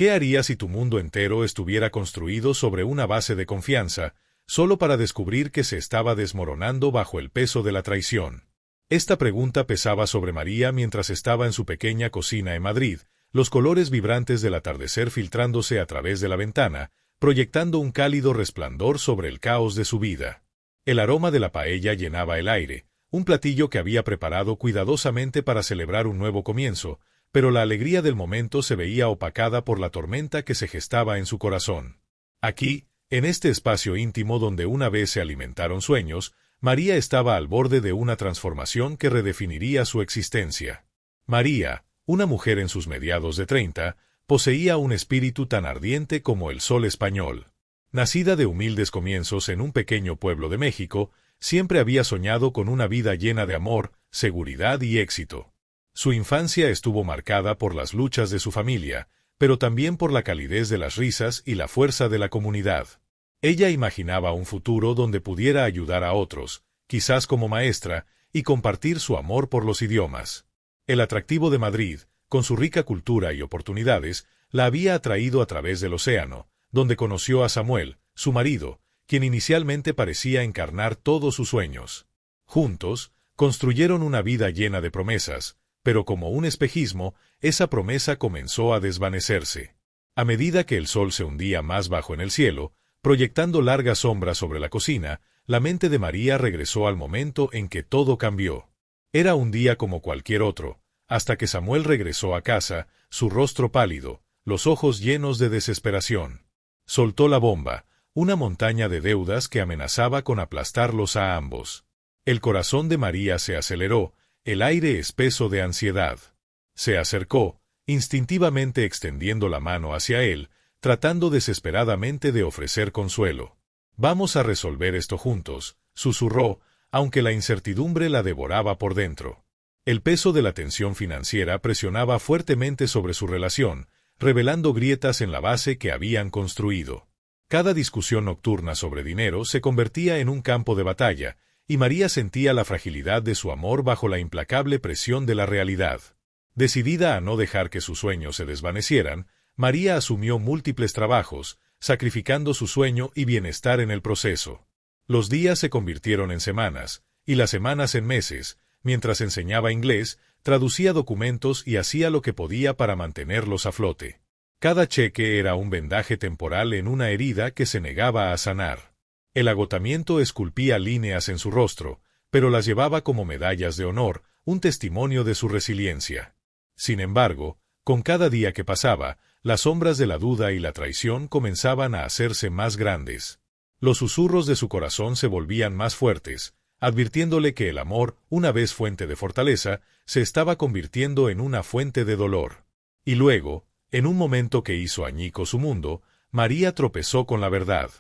¿Qué harías si tu mundo entero estuviera construido sobre una base de confianza, solo para descubrir que se estaba desmoronando bajo el peso de la traición? Esta pregunta pesaba sobre María mientras estaba en su pequeña cocina en Madrid, los colores vibrantes del atardecer filtrándose a través de la ventana, proyectando un cálido resplandor sobre el caos de su vida. El aroma de la paella llenaba el aire, un platillo que había preparado cuidadosamente para celebrar un nuevo comienzo, pero la alegría del momento se veía opacada por la tormenta que se gestaba en su corazón. Aquí, en este espacio íntimo donde una vez se alimentaron sueños, María estaba al borde de una transformación que redefiniría su existencia. María, una mujer en sus mediados de 30, poseía un espíritu tan ardiente como el sol español. Nacida de humildes comienzos en un pequeño pueblo de México, siempre había soñado con una vida llena de amor, seguridad y éxito. Su infancia estuvo marcada por las luchas de su familia, pero también por la calidez de las risas y la fuerza de la comunidad. Ella imaginaba un futuro donde pudiera ayudar a otros, quizás como maestra, y compartir su amor por los idiomas. El atractivo de Madrid, con su rica cultura y oportunidades, la había atraído a través del océano, donde conoció a Samuel, su marido, quien inicialmente parecía encarnar todos sus sueños. Juntos, construyeron una vida llena de promesas, pero como un espejismo, esa promesa comenzó a desvanecerse. A medida que el sol se hundía más bajo en el cielo, proyectando largas sombras sobre la cocina, la mente de María regresó al momento en que todo cambió. Era un día como cualquier otro, hasta que Samuel regresó a casa, su rostro pálido, los ojos llenos de desesperación. Soltó la bomba, una montaña de deudas que amenazaba con aplastarlos a ambos. El corazón de María se aceleró, el aire espeso de ansiedad. Se acercó, instintivamente extendiendo la mano hacia él, tratando desesperadamente de ofrecer consuelo. «Vamos a resolver esto juntos», susurró, aunque la incertidumbre la devoraba por dentro. El peso de la tensión financiera presionaba fuertemente sobre su relación, revelando grietas en la base que habían construido. Cada discusión nocturna sobre dinero se convertía en un campo de batalla, y María sentía la fragilidad de su amor bajo la implacable presión de la realidad. Decidida a no dejar que sus sueños se desvanecieran, María asumió múltiples trabajos, sacrificando su sueño y bienestar en el proceso. Los días se convirtieron en semanas, y las semanas en meses. Mientras enseñaba inglés, traducía documentos y hacía lo que podía para mantenerlos a flote. Cada cheque era un vendaje temporal en una herida que se negaba a sanar. El agotamiento esculpía líneas en su rostro, pero las llevaba como medallas de honor, un testimonio de su resiliencia. Sin embargo, con cada día que pasaba, las sombras de la duda y la traición comenzaban a hacerse más grandes. Los susurros de su corazón se volvían más fuertes, advirtiéndole que el amor, una vez fuente de fortaleza, se estaba convirtiendo en una fuente de dolor. Y luego, en un momento que hizo añicos su mundo, María tropezó con la verdad.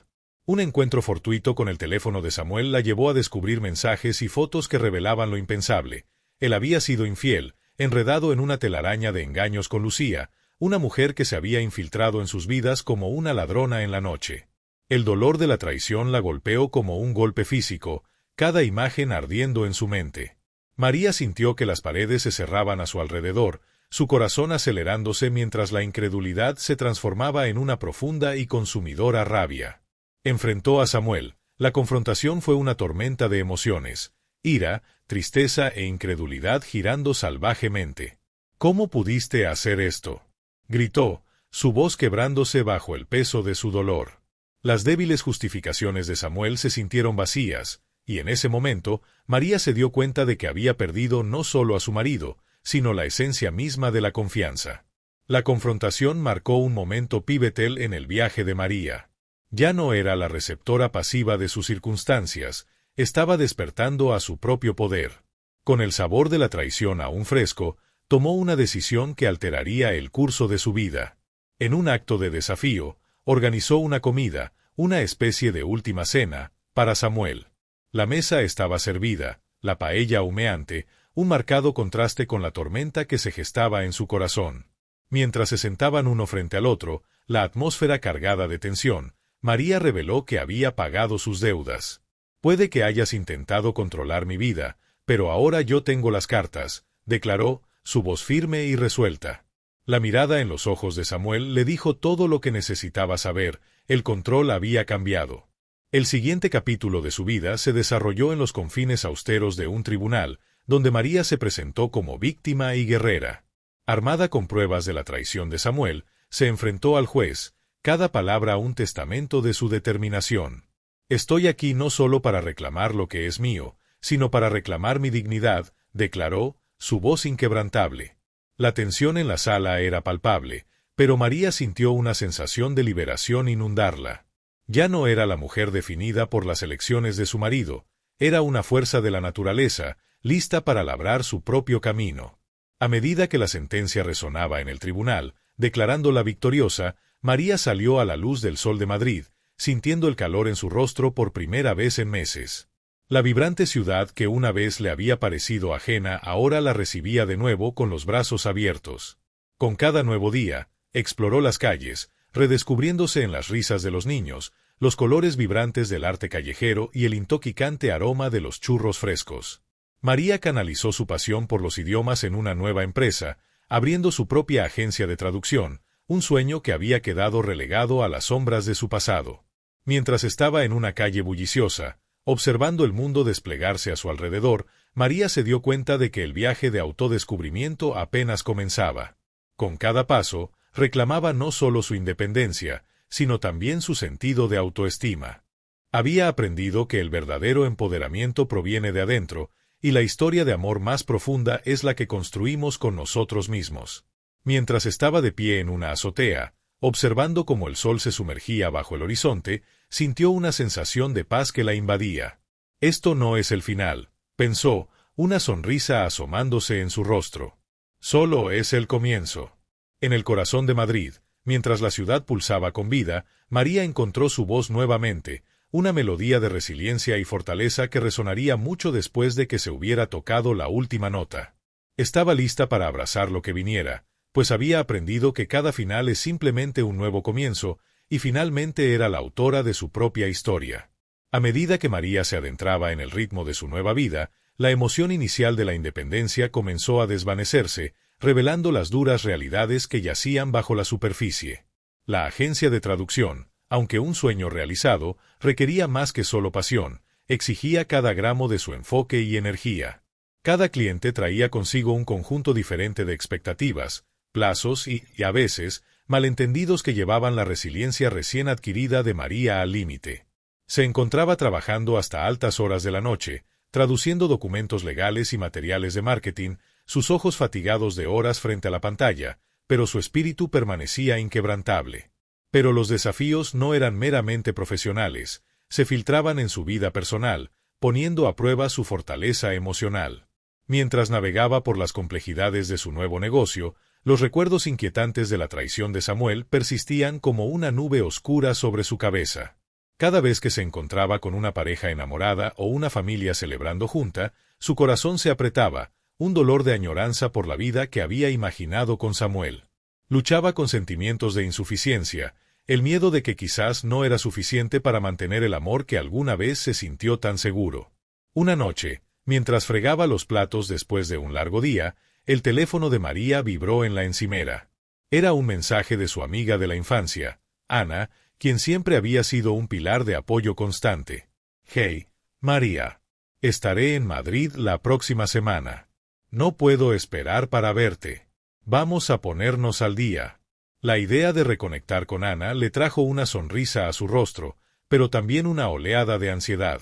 Un encuentro fortuito con el teléfono de Samuel la llevó a descubrir mensajes y fotos que revelaban lo impensable. Él había sido infiel, enredado en una telaraña de engaños con Lucía, una mujer que se había infiltrado en sus vidas como una ladrona en la noche. El dolor de la traición la golpeó como un golpe físico, cada imagen ardiendo en su mente. María sintió que las paredes se cerraban a su alrededor, su corazón acelerándose mientras la incredulidad se transformaba en una profunda y consumidora rabia. Enfrentó a Samuel. La confrontación fue una tormenta de emociones, ira, tristeza e incredulidad girando salvajemente. «¿Cómo pudiste hacer esto?», gritó, su voz quebrándose bajo el peso de su dolor. Las débiles justificaciones de Samuel se sintieron vacías, y en ese momento, María se dio cuenta de que había perdido no solo a su marido, sino la esencia misma de la confianza. La confrontación marcó un momento pivotal en el viaje de María. Ya no era la receptora pasiva de sus circunstancias, estaba despertando a su propio poder. Con el sabor de la traición aún fresco, tomó una decisión que alteraría el curso de su vida. En un acto de desafío, organizó una comida, una especie de última cena, para Samuel. La mesa estaba servida, la paella humeante, un marcado contraste con la tormenta que se gestaba en su corazón. Mientras se sentaban uno frente al otro, la atmósfera cargada de tensión, María reveló que había pagado sus deudas. «Puede que hayas intentado controlar mi vida, pero ahora yo tengo las cartas», declaró, su voz firme y resuelta. La mirada en los ojos de Samuel le dijo todo lo que necesitaba saber. El control había cambiado. El siguiente capítulo de su vida se desarrolló en los confines austeros de un tribunal, donde María se presentó como víctima y guerrera. Armada con pruebas de la traición de Samuel, se enfrentó al juez, cada palabra un testamento de su determinación. «Estoy aquí no solo para reclamar lo que es mío, sino para reclamar mi dignidad», declaró, su voz inquebrantable. La tensión en la sala era palpable, pero María sintió una sensación de liberación inundarla. Ya no era la mujer definida por las elecciones de su marido, era una fuerza de la naturaleza, lista para labrar su propio camino. A medida que la sentencia resonaba en el tribunal, declarándola victoriosa, María salió a la luz del sol de Madrid, sintiendo el calor en su rostro por primera vez en meses. La vibrante ciudad que una vez le había parecido ajena ahora la recibía de nuevo con los brazos abiertos. Con cada nuevo día, exploró las calles, redescubriéndose en las risas de los niños, los colores vibrantes del arte callejero y el intoxicante aroma de los churros frescos. María canalizó su pasión por los idiomas en una nueva empresa, abriendo su propia agencia de traducción, un sueño que había quedado relegado a las sombras de su pasado. Mientras estaba en una calle bulliciosa, observando el mundo desplegarse a su alrededor, María se dio cuenta de que el viaje de autodescubrimiento apenas comenzaba. Con cada paso, reclamaba no solo su independencia, sino también su sentido de autoestima. Había aprendido que el verdadero empoderamiento proviene de adentro, y la historia de amor más profunda es la que construimos con nosotros mismos. Mientras estaba de pie en una azotea, observando cómo el sol se sumergía bajo el horizonte, sintió una sensación de paz que la invadía. Esto no es el final, pensó, una sonrisa asomándose en su rostro. Solo es el comienzo. En el corazón de Madrid, mientras la ciudad pulsaba con vida, María encontró su voz nuevamente, una melodía de resiliencia y fortaleza que resonaría mucho después de que se hubiera tocado la última nota. Estaba lista para abrazar lo que viniera, pues había aprendido que cada final es simplemente un nuevo comienzo, y finalmente era la autora de su propia historia. A medida que María se adentraba en el ritmo de su nueva vida, la emoción inicial de la independencia comenzó a desvanecerse, revelando las duras realidades que yacían bajo la superficie. La agencia de traducción, aunque un sueño realizado, requería más que solo pasión, exigía cada gramo de su enfoque y energía. Cada cliente traía consigo un conjunto diferente de expectativas, plazos y, a veces, malentendidos que llevaban la resiliencia recién adquirida de María al límite. Se encontraba trabajando hasta altas horas de la noche, traduciendo documentos legales y materiales de marketing, sus ojos fatigados de horas frente a la pantalla, pero su espíritu permanecía inquebrantable. Pero los desafíos no eran meramente profesionales, se filtraban en su vida personal, poniendo a prueba su fortaleza emocional. Mientras navegaba por las complejidades de su nuevo negocio, los recuerdos inquietantes de la traición de Samuel persistían como una nube oscura sobre su cabeza. Cada vez que se encontraba con una pareja enamorada o una familia celebrando junta, su corazón se apretaba, un dolor de añoranza por la vida que había imaginado con Samuel. Luchaba con sentimientos de insuficiencia, el miedo de que quizás no era suficiente para mantener el amor que alguna vez se sintió tan seguro. Una noche, mientras fregaba los platos después de un largo día, el teléfono de María vibró en la encimera. Era un mensaje de su amiga de la infancia, Ana, quien siempre había sido un pilar de apoyo constante. «Hey, María. Estaré en Madrid la próxima semana. No puedo esperar para verte. Vamos a ponernos al día». La idea de reconectar con Ana le trajo una sonrisa a su rostro, pero también una oleada de ansiedad.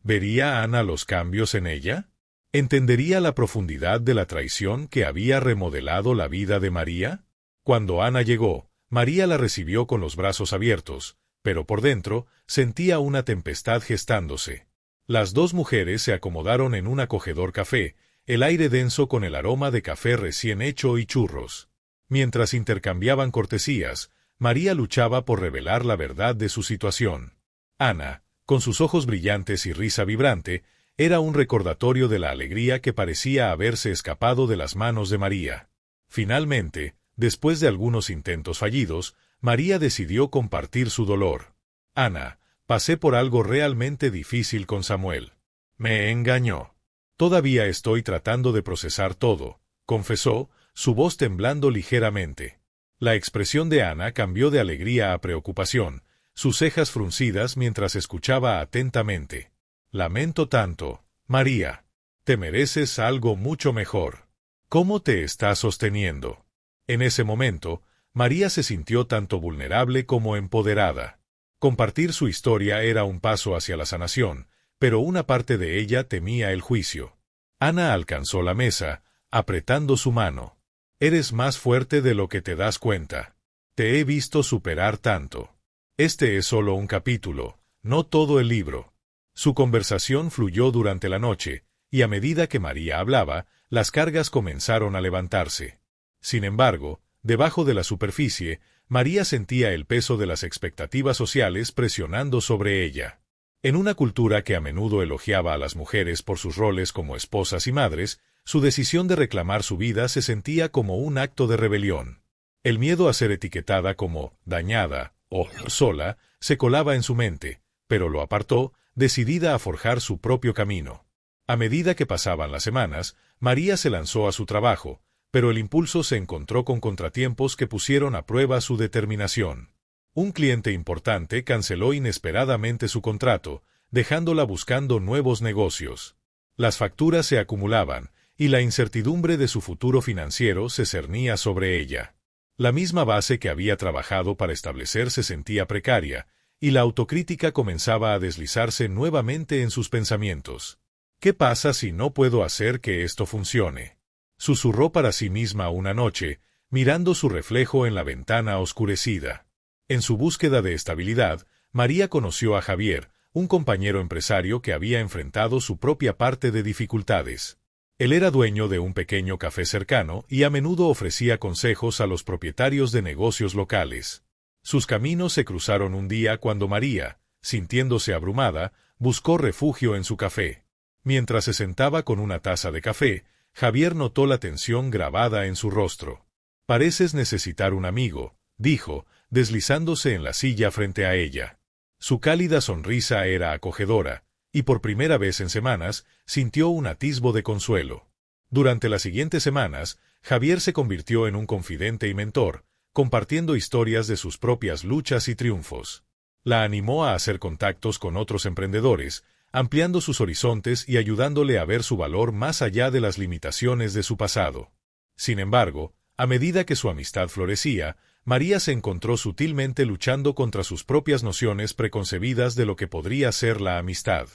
¿Vería Ana los cambios en ella? ¿Entendería la profundidad de la traición que había remodelado la vida de María? Cuando Ana llegó, María la recibió con los brazos abiertos, pero por dentro sentía una tempestad gestándose. Las dos mujeres se acomodaron en un acogedor café, el aire denso con el aroma de café recién hecho y churros. Mientras intercambiaban cortesías, María luchaba por revelar la verdad de su situación. Ana, con sus ojos brillantes y risa vibrante, era un recordatorio de la alegría que parecía haberse escapado de las manos de María. Finalmente, después de algunos intentos fallidos, María decidió compartir su dolor. «Ana, pasé por algo realmente difícil con Samuel. Me engañó. Todavía estoy tratando de procesar todo», confesó, su voz temblando ligeramente. La expresión de Ana cambió de alegría a preocupación, sus cejas fruncidas mientras escuchaba atentamente. Lamento tanto, María. Te mereces algo mucho mejor. ¿Cómo te estás sosteniendo? En ese momento, María se sintió tanto vulnerable como empoderada. Compartir su historia era un paso hacia la sanación, pero una parte de ella temía el juicio. Ana alcanzó la mesa, apretando su mano. Eres más fuerte de lo que te das cuenta. Te he visto superar tanto. Este es solo un capítulo, no todo el libro. Su conversación fluyó durante la noche, y a medida que María hablaba, las cargas comenzaron a levantarse. Sin embargo, debajo de la superficie, María sentía el peso de las expectativas sociales presionando sobre ella. En una cultura que a menudo elogiaba a las mujeres por sus roles como esposas y madres, su decisión de reclamar su vida se sentía como un acto de rebelión. El miedo a ser etiquetada como dañada o sola se colaba en su mente, pero lo apartó, decidida a forjar su propio camino. A medida que pasaban las semanas, María se lanzó a su trabajo, pero el impulso se encontró con contratiempos que pusieron a prueba su determinación. Un cliente importante canceló inesperadamente su contrato, dejándola buscando nuevos negocios. Las facturas se acumulaban, y la incertidumbre de su futuro financiero se cernía sobre ella. La misma base que había trabajado para establecer se sentía precaria, y la autocrítica comenzaba a deslizarse nuevamente en sus pensamientos. ¿Qué pasa si no puedo hacer que esto funcione? Susurró para sí misma una noche, mirando su reflejo en la ventana oscurecida. En su búsqueda de estabilidad, María conoció a Javier, un compañero empresario que había enfrentado su propia parte de dificultades. Él era dueño de un pequeño café cercano y a menudo ofrecía consejos a los propietarios de negocios locales. Sus caminos se cruzaron un día cuando María, sintiéndose abrumada, buscó refugio en su café. Mientras se sentaba con una taza de café, Javier notó la tensión grabada en su rostro. «Pareces necesitar un amigo», dijo, deslizándose en la silla frente a ella. Su cálida sonrisa era acogedora, y por primera vez en semanas sintió un atisbo de consuelo. Durante las siguientes semanas, Javier se convirtió en un confidente y mentor, compartiendo historias de sus propias luchas y triunfos. La animó a hacer contactos con otros emprendedores, ampliando sus horizontes y ayudándole a ver su valor más allá de las limitaciones de su pasado. Sin embargo, a medida que su amistad florecía, María se encontró sutilmente luchando contra sus propias nociones preconcebidas de lo que podría ser la amistad.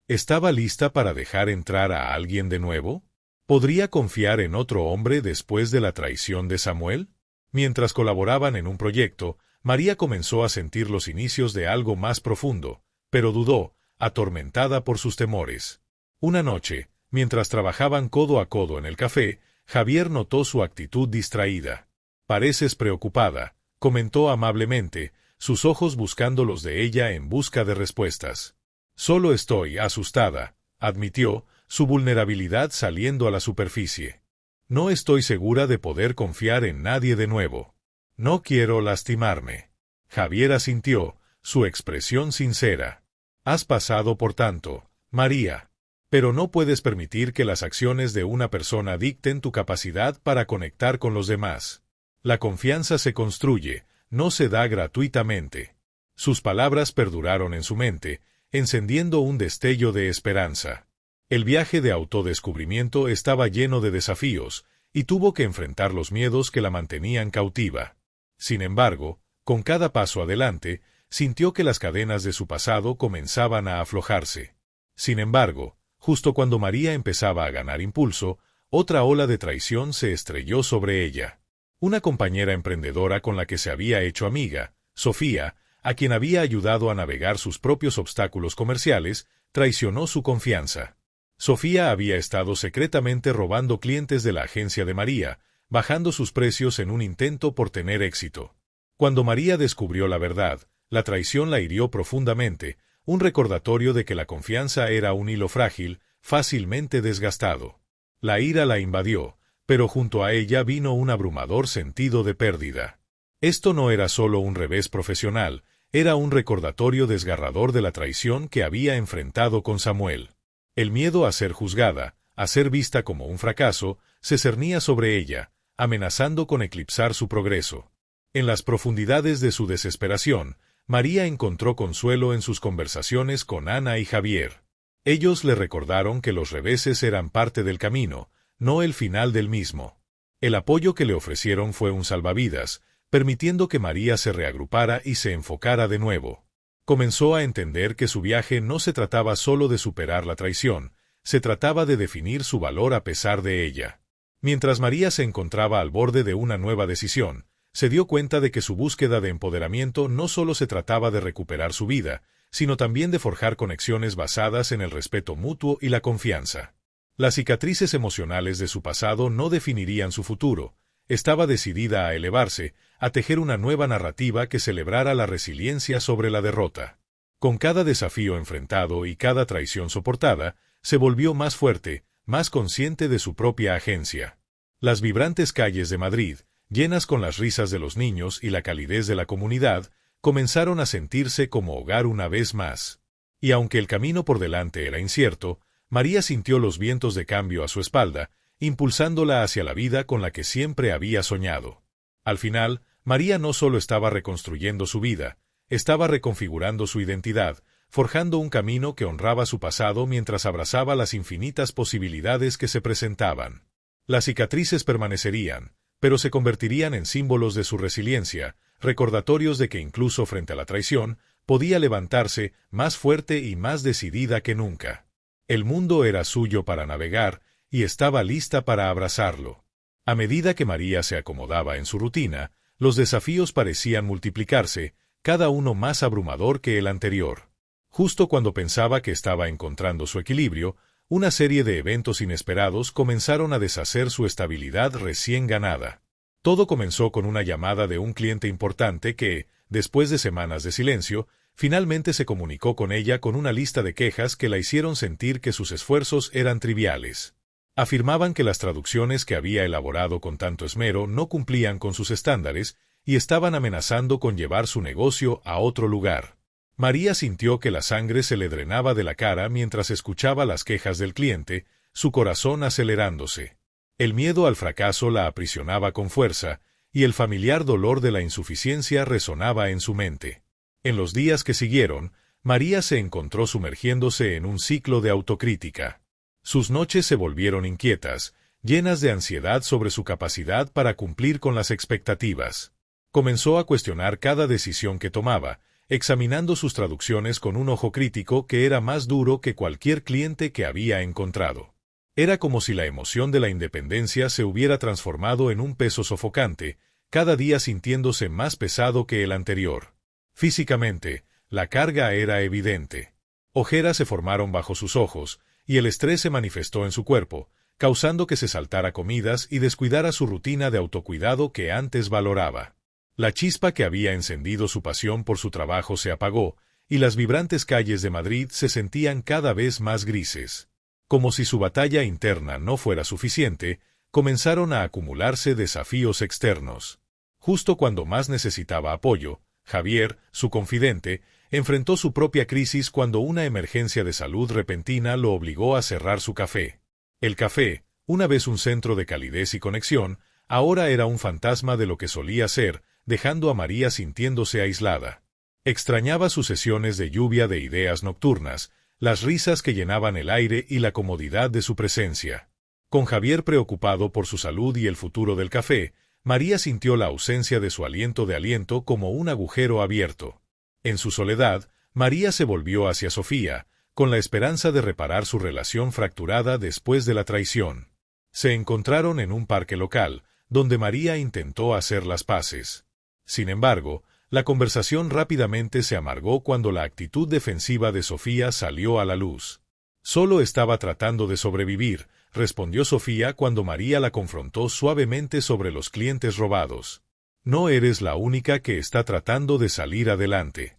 ¿Estaba lista para dejar entrar a alguien de nuevo? ¿Podría confiar en otro hombre después de la traición de Samuel? Mientras colaboraban en un proyecto, María comenzó a sentir los inicios de algo más profundo, pero dudó, atormentada por sus temores. Una noche, mientras trabajaban codo a codo en el café, Javier notó su actitud distraída. «Pareces preocupada», comentó amablemente, sus ojos buscando los de ella en busca de respuestas. «Solo estoy asustada», admitió, su vulnerabilidad saliendo a la superficie. «No estoy segura de poder confiar en nadie de nuevo. No quiero lastimarme». Javier asintió, su expresión sincera. «Has pasado por tanto, María. Pero no puedes permitir que las acciones de una persona dicten tu capacidad para conectar con los demás. La confianza se construye, no se da gratuitamente». Sus palabras perduraron en su mente, encendiendo un destello de esperanza. El viaje de autodescubrimiento estaba lleno de desafíos, y tuvo que enfrentar los miedos que la mantenían cautiva. Sin embargo, con cada paso adelante, sintió que las cadenas de su pasado comenzaban a aflojarse. Sin embargo, justo cuando María empezaba a ganar impulso, otra ola de traición se estrelló sobre ella. Una compañera emprendedora con la que se había hecho amiga, Sofía, a quien había ayudado a navegar sus propios obstáculos comerciales, traicionó su confianza. Sofía había estado secretamente robando clientes de la agencia de María, bajando sus precios en un intento por tener éxito. Cuando María descubrió la verdad, la traición la hirió profundamente, un recordatorio de que la confianza era un hilo frágil, fácilmente desgastado. La ira la invadió, pero junto a ella vino un abrumador sentido de pérdida. Esto no era solo un revés profesional, era un recordatorio desgarrador de la traición que había enfrentado con Samuel. El miedo a ser juzgada, a ser vista como un fracaso, se cernía sobre ella, amenazando con eclipsar su progreso. En las profundidades de su desesperación, María encontró consuelo en sus conversaciones con Ana y Javier. Ellos le recordaron que los reveses eran parte del camino, no el final del mismo. El apoyo que le ofrecieron fue un salvavidas, permitiendo que María se reagrupara y se enfocara de nuevo. Comenzó a entender que su viaje no se trataba solo de superar la traición, se trataba de definir su valor a pesar de ella. Mientras María se encontraba al borde de una nueva decisión, se dio cuenta de que su búsqueda de empoderamiento no solo se trataba de recuperar su vida, sino también de forjar conexiones basadas en el respeto mutuo y la confianza. Las cicatrices emocionales de su pasado no definirían su futuro. Estaba decidida a elevarse, a tejer una nueva narrativa que celebrara la resiliencia sobre la derrota. Con cada desafío enfrentado y cada traición soportada, se volvió más fuerte, más consciente de su propia agencia. Las vibrantes calles de Madrid, llenas con las risas de los niños y la calidez de la comunidad, comenzaron a sentirse como hogar una vez más. Y aunque el camino por delante era incierto, María sintió los vientos de cambio a su espalda, impulsándola hacia la vida con la que siempre había soñado. Al final, María no solo estaba reconstruyendo su vida, estaba reconfigurando su identidad, forjando un camino que honraba su pasado mientras abrazaba las infinitas posibilidades que se presentaban. Las cicatrices permanecerían, pero se convertirían en símbolos de su resiliencia, recordatorios de que incluso frente a la traición, podía levantarse más fuerte y más decidida que nunca. El mundo era suyo para navegar, y estaba lista para abrazarlo. A medida que María se acomodaba en su rutina, los desafíos parecían multiplicarse, cada uno más abrumador que el anterior. Justo cuando pensaba que estaba encontrando su equilibrio, una serie de eventos inesperados comenzaron a deshacer su estabilidad recién ganada. Todo comenzó con una llamada de un cliente importante que, después de semanas de silencio, finalmente se comunicó con ella con una lista de quejas que la hicieron sentir que sus esfuerzos eran triviales. Afirmaban que las traducciones que había elaborado con tanto esmero no cumplían con sus estándares y estaban amenazando con llevar su negocio a otro lugar. María sintió que la sangre se le drenaba de la cara mientras escuchaba las quejas del cliente, su corazón acelerándose. El miedo al fracaso la aprisionaba con fuerza, y el familiar dolor de la insuficiencia resonaba en su mente. En los días que siguieron, María se encontró sumergiéndose en un ciclo de autocrítica. Sus noches se volvieron inquietas, llenas de ansiedad sobre su capacidad para cumplir con las expectativas. Comenzó a cuestionar cada decisión que tomaba, examinando sus traducciones con un ojo crítico que era más duro que cualquier cliente que había encontrado. Era como si la emoción de la independencia se hubiera transformado en un peso sofocante, cada día sintiéndose más pesado que el anterior. Físicamente, la carga era evidente. Ojeras se formaron bajo sus ojos, y el estrés se manifestó en su cuerpo, causando que se saltara comidas y descuidara su rutina de autocuidado que antes valoraba. La chispa que había encendido su pasión por su trabajo se apagó, y las vibrantes calles de Madrid se sentían cada vez más grises. Como si su batalla interna no fuera suficiente, comenzaron a acumularse desafíos externos. Justo cuando más necesitaba apoyo, Javier, su confidente, enfrentó su propia crisis cuando una emergencia de salud repentina lo obligó a cerrar su café. El café, una vez un centro de calidez y conexión, ahora era un fantasma de lo que solía ser, dejando a María sintiéndose aislada. Extrañaba sus sesiones de lluvia de ideas nocturnas, las risas que llenaban el aire y la comodidad de su presencia. Con Javier preocupado por su salud y el futuro del café, María sintió la ausencia de su aliento como un agujero abierto. En su soledad, María se volvió hacia Sofía, con la esperanza de reparar su relación fracturada después de la traición. Se encontraron en un parque local, donde María intentó hacer las paces. Sin embargo, la conversación rápidamente se amargó cuando la actitud defensiva de Sofía salió a la luz. Solo estaba tratando de sobrevivir, respondió Sofía cuando María la confrontó suavemente sobre los clientes robados. No eres la única que está tratando de salir adelante.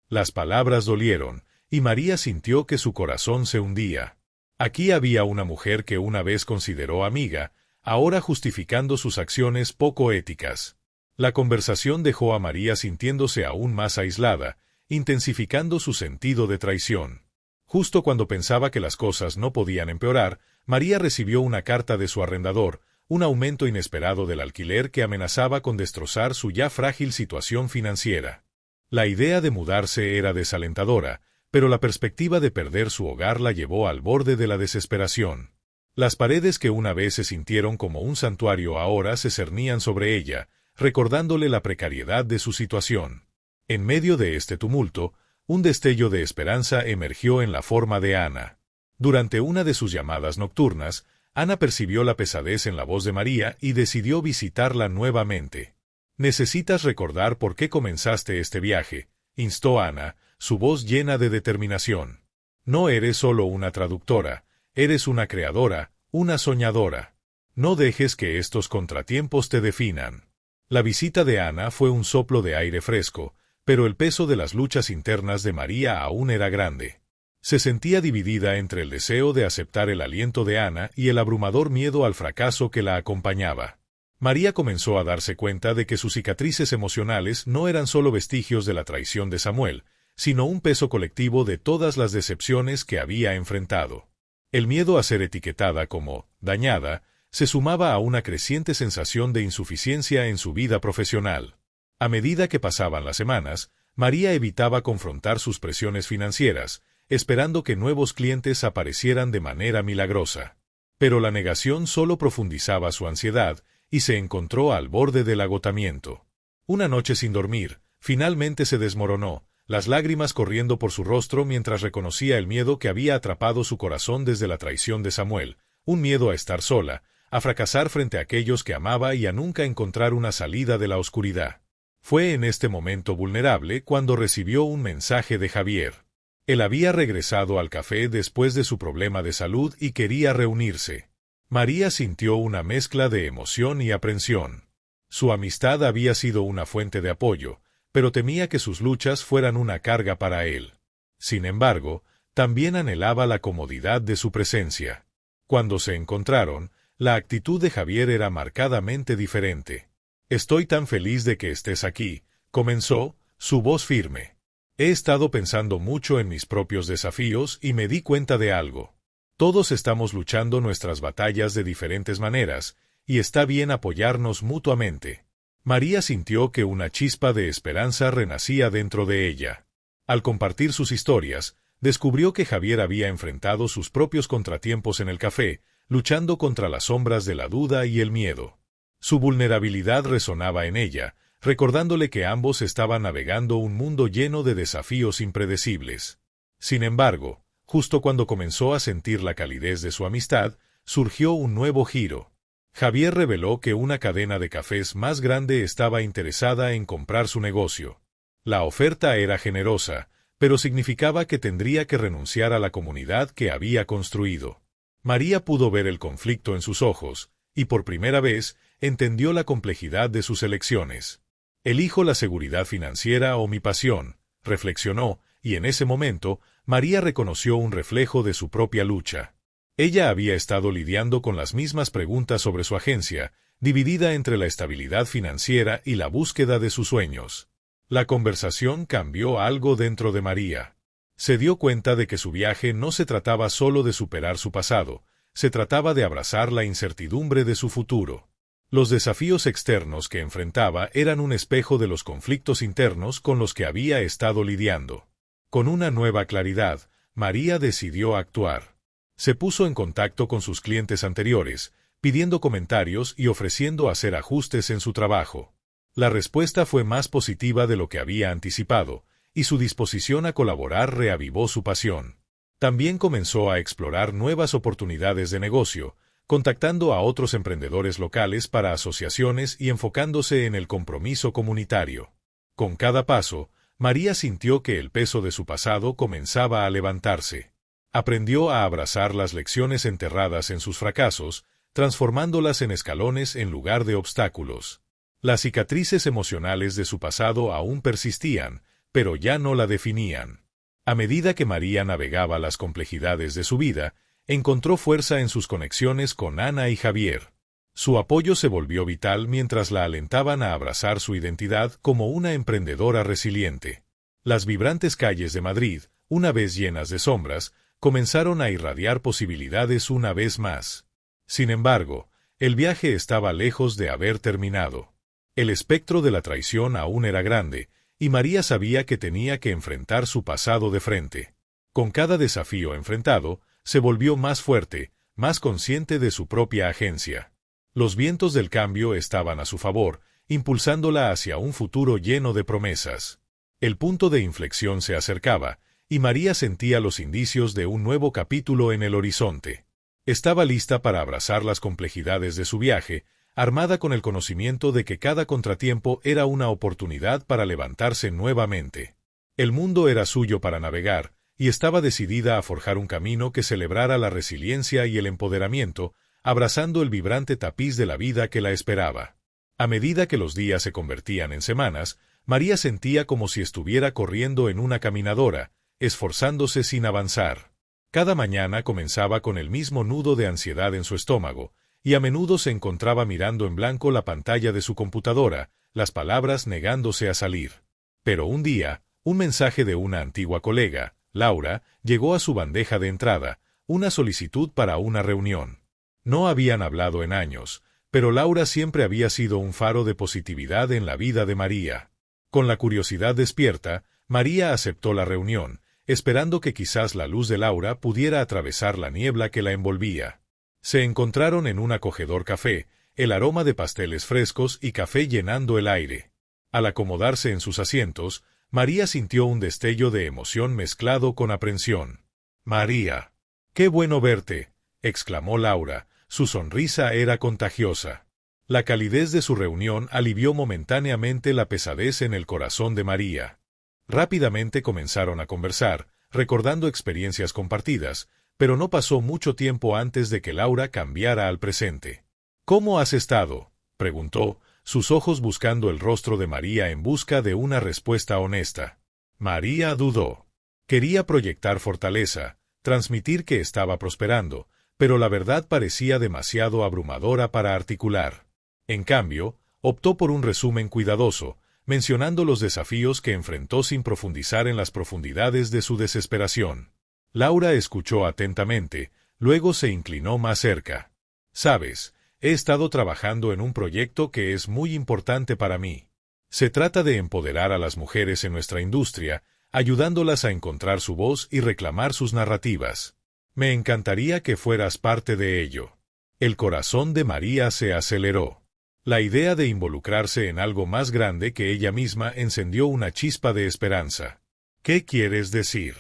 Las palabras dolieron, y María sintió que su corazón se hundía. Aquí había una mujer que una vez consideró amiga, ahora justificando sus acciones poco éticas. La conversación dejó a María sintiéndose aún más aislada, intensificando su sentido de traición. Justo cuando pensaba que las cosas no podían empeorar, María recibió una carta de su arrendador, un aumento inesperado del alquiler que amenazaba con destrozar su ya frágil situación financiera. La idea de mudarse era desalentadora, pero la perspectiva de perder su hogar la llevó al borde de la desesperación. Las paredes que una vez se sintieron como un santuario ahora se cernían sobre ella, recordándole la precariedad de su situación. En medio de este tumulto, un destello de esperanza emergió en la forma de Ana. Durante una de sus llamadas nocturnas, Ana percibió la pesadez en la voz de María y decidió visitarla nuevamente. «Necesitas recordar por qué comenzaste este viaje», instó Ana, su voz llena de determinación. «No eres solo una traductora, eres una creadora, una soñadora. No dejes que estos contratiempos te definan». La visita de Ana fue un soplo de aire fresco, pero el peso de las luchas internas de María aún era grande. Se sentía dividida entre el deseo de aceptar el aliento de Ana y el abrumador miedo al fracaso que la acompañaba. María comenzó a darse cuenta de que sus cicatrices emocionales no eran solo vestigios de la traición de Samuel, sino un peso colectivo de todas las decepciones que había enfrentado. El miedo a ser etiquetada como «dañada» se sumaba a una creciente sensación de insuficiencia en su vida profesional. A medida que pasaban las semanas, María evitaba confrontar sus presiones financieras, esperando que nuevos clientes aparecieran de manera milagrosa. Pero la negación solo profundizaba su ansiedad y se encontró al borde del agotamiento. Una noche sin dormir, finalmente se desmoronó, las lágrimas corriendo por su rostro mientras reconocía el miedo que había atrapado su corazón desde la traición de Samuel, un miedo a estar sola, a fracasar frente a aquellos que amaba y a nunca encontrar una salida de la oscuridad. Fue en este momento vulnerable cuando recibió un mensaje de Javier. Él había regresado al café después de su problema de salud y quería reunirse. María sintió una mezcla de emoción y aprensión. Su amistad había sido una fuente de apoyo, pero temía que sus luchas fueran una carga para él. Sin embargo, también anhelaba la comodidad de su presencia. Cuando se encontraron, la actitud de Javier era marcadamente diferente. «Estoy tan feliz de que estés aquí», comenzó, su voz firme. «He estado pensando mucho en mis propios desafíos y me di cuenta de algo. Todos estamos luchando nuestras batallas de diferentes maneras, y está bien apoyarnos mutuamente». María sintió que una chispa de esperanza renacía dentro de ella. Al compartir sus historias, descubrió que Javier había enfrentado sus propios contratiempos en el café, luchando contra las sombras de la duda y el miedo. Su vulnerabilidad resonaba en ella, recordándole que ambos estaban navegando un mundo lleno de desafíos impredecibles. Sin embargo, justo cuando comenzó a sentir la calidez de su amistad, surgió un nuevo giro. Javier reveló que una cadena de cafés más grande estaba interesada en comprar su negocio. La oferta era generosa, pero significaba que tendría que renunciar a la comunidad que había construido. María pudo ver el conflicto en sus ojos, y por primera vez entendió la complejidad de sus elecciones. «Elijo la seguridad financiera o mi pasión», reflexionó, y en ese momento, María reconoció un reflejo de su propia lucha. Ella había estado lidiando con las mismas preguntas sobre su agencia, dividida entre la estabilidad financiera y la búsqueda de sus sueños. La conversación cambió algo dentro de María. Se dio cuenta de que su viaje no se trataba solo de superar su pasado, se trataba de abrazar la incertidumbre de su futuro. Los desafíos externos que enfrentaba eran un espejo de los conflictos internos con los que había estado lidiando. Con una nueva claridad, María decidió actuar. Se puso en contacto con sus clientes anteriores, pidiendo comentarios y ofreciendo hacer ajustes en su trabajo. La respuesta fue más positiva de lo que había anticipado, y su disposición a colaborar reavivó su pasión. También comenzó a explorar nuevas oportunidades de negocio, contactando a otros emprendedores locales para asociaciones y enfocándose en el compromiso comunitario. Con cada paso, María sintió que el peso de su pasado comenzaba a levantarse. Aprendió a abrazar las lecciones enterradas en sus fracasos, transformándolas en escalones en lugar de obstáculos. Las cicatrices emocionales de su pasado aún persistían, pero ya no la definían. A medida que María navegaba las complejidades de su vida, encontró fuerza en sus conexiones con Ana y Javier. Su apoyo se volvió vital mientras la alentaban a abrazar su identidad como una emprendedora resiliente. Las vibrantes calles de Madrid, una vez llenas de sombras, comenzaron a irradiar posibilidades una vez más. Sin embargo, El viaje estaba lejos de haber terminado. El espectro de la traición aún era grande, y María sabía que tenía que enfrentar su pasado de frente. Con cada desafío enfrentado, se volvió más fuerte, más consciente de su propia agencia. Los vientos del cambio estaban a su favor, impulsándola hacia un futuro lleno de promesas. El punto de inflexión se acercaba, y María sentía los indicios de un nuevo capítulo en el horizonte. Estaba lista para abrazar las complejidades de su viaje, armada con el conocimiento de que cada contratiempo era una oportunidad para levantarse nuevamente. El mundo era suyo para navegar, y estaba decidida a forjar un camino que celebrara la resiliencia y el empoderamiento, abrazando el vibrante tapiz de la vida que la esperaba. A medida que los días se convertían en semanas, María sentía como si estuviera corriendo en una caminadora, esforzándose sin avanzar. Cada mañana comenzaba con el mismo nudo de ansiedad en su estómago, y a menudo se encontraba mirando en blanco la pantalla de su computadora, las palabras negándose a salir. Pero un día, un mensaje de una antigua colega, Laura, llegó a su bandeja de entrada, una solicitud para una reunión. No habían hablado en años, pero Laura siempre había sido un faro de positividad en la vida de María. Con la curiosidad despierta, María aceptó la reunión, esperando que quizás la luz de Laura pudiera atravesar la niebla que la envolvía. Se encontraron en un acogedor café, el aroma de pasteles frescos y café llenando el aire. Al acomodarse en sus asientos, María sintió un destello de emoción mezclado con aprensión. «María, qué bueno verte», exclamó Laura. Su sonrisa era contagiosa. La calidez de su reunión alivió momentáneamente la pesadez en el corazón de María. Rápidamente comenzaron a conversar, recordando experiencias compartidas, pero no pasó mucho tiempo antes de que Laura cambiara al presente. «¿Cómo has estado?», preguntó, sus ojos buscando el rostro de María en busca de una respuesta honesta. María dudó. Quería proyectar fortaleza, transmitir que estaba prosperando, pero la verdad parecía demasiado abrumadora para articular. En cambio, optó por un resumen cuidadoso, mencionando los desafíos que enfrentó sin profundizar en las profundidades de su desesperación. Laura escuchó atentamente, luego se inclinó más cerca. «Sabes, he estado trabajando en un proyecto que es muy importante para mí. Se trata de empoderar a las mujeres en nuestra industria, ayudándolas a encontrar su voz y reclamar sus narrativas. Me encantaría que fueras parte de ello». El corazón de María se aceleró. La idea de involucrarse en algo más grande que ella misma encendió una chispa de esperanza. «¿Qué quieres decir?»,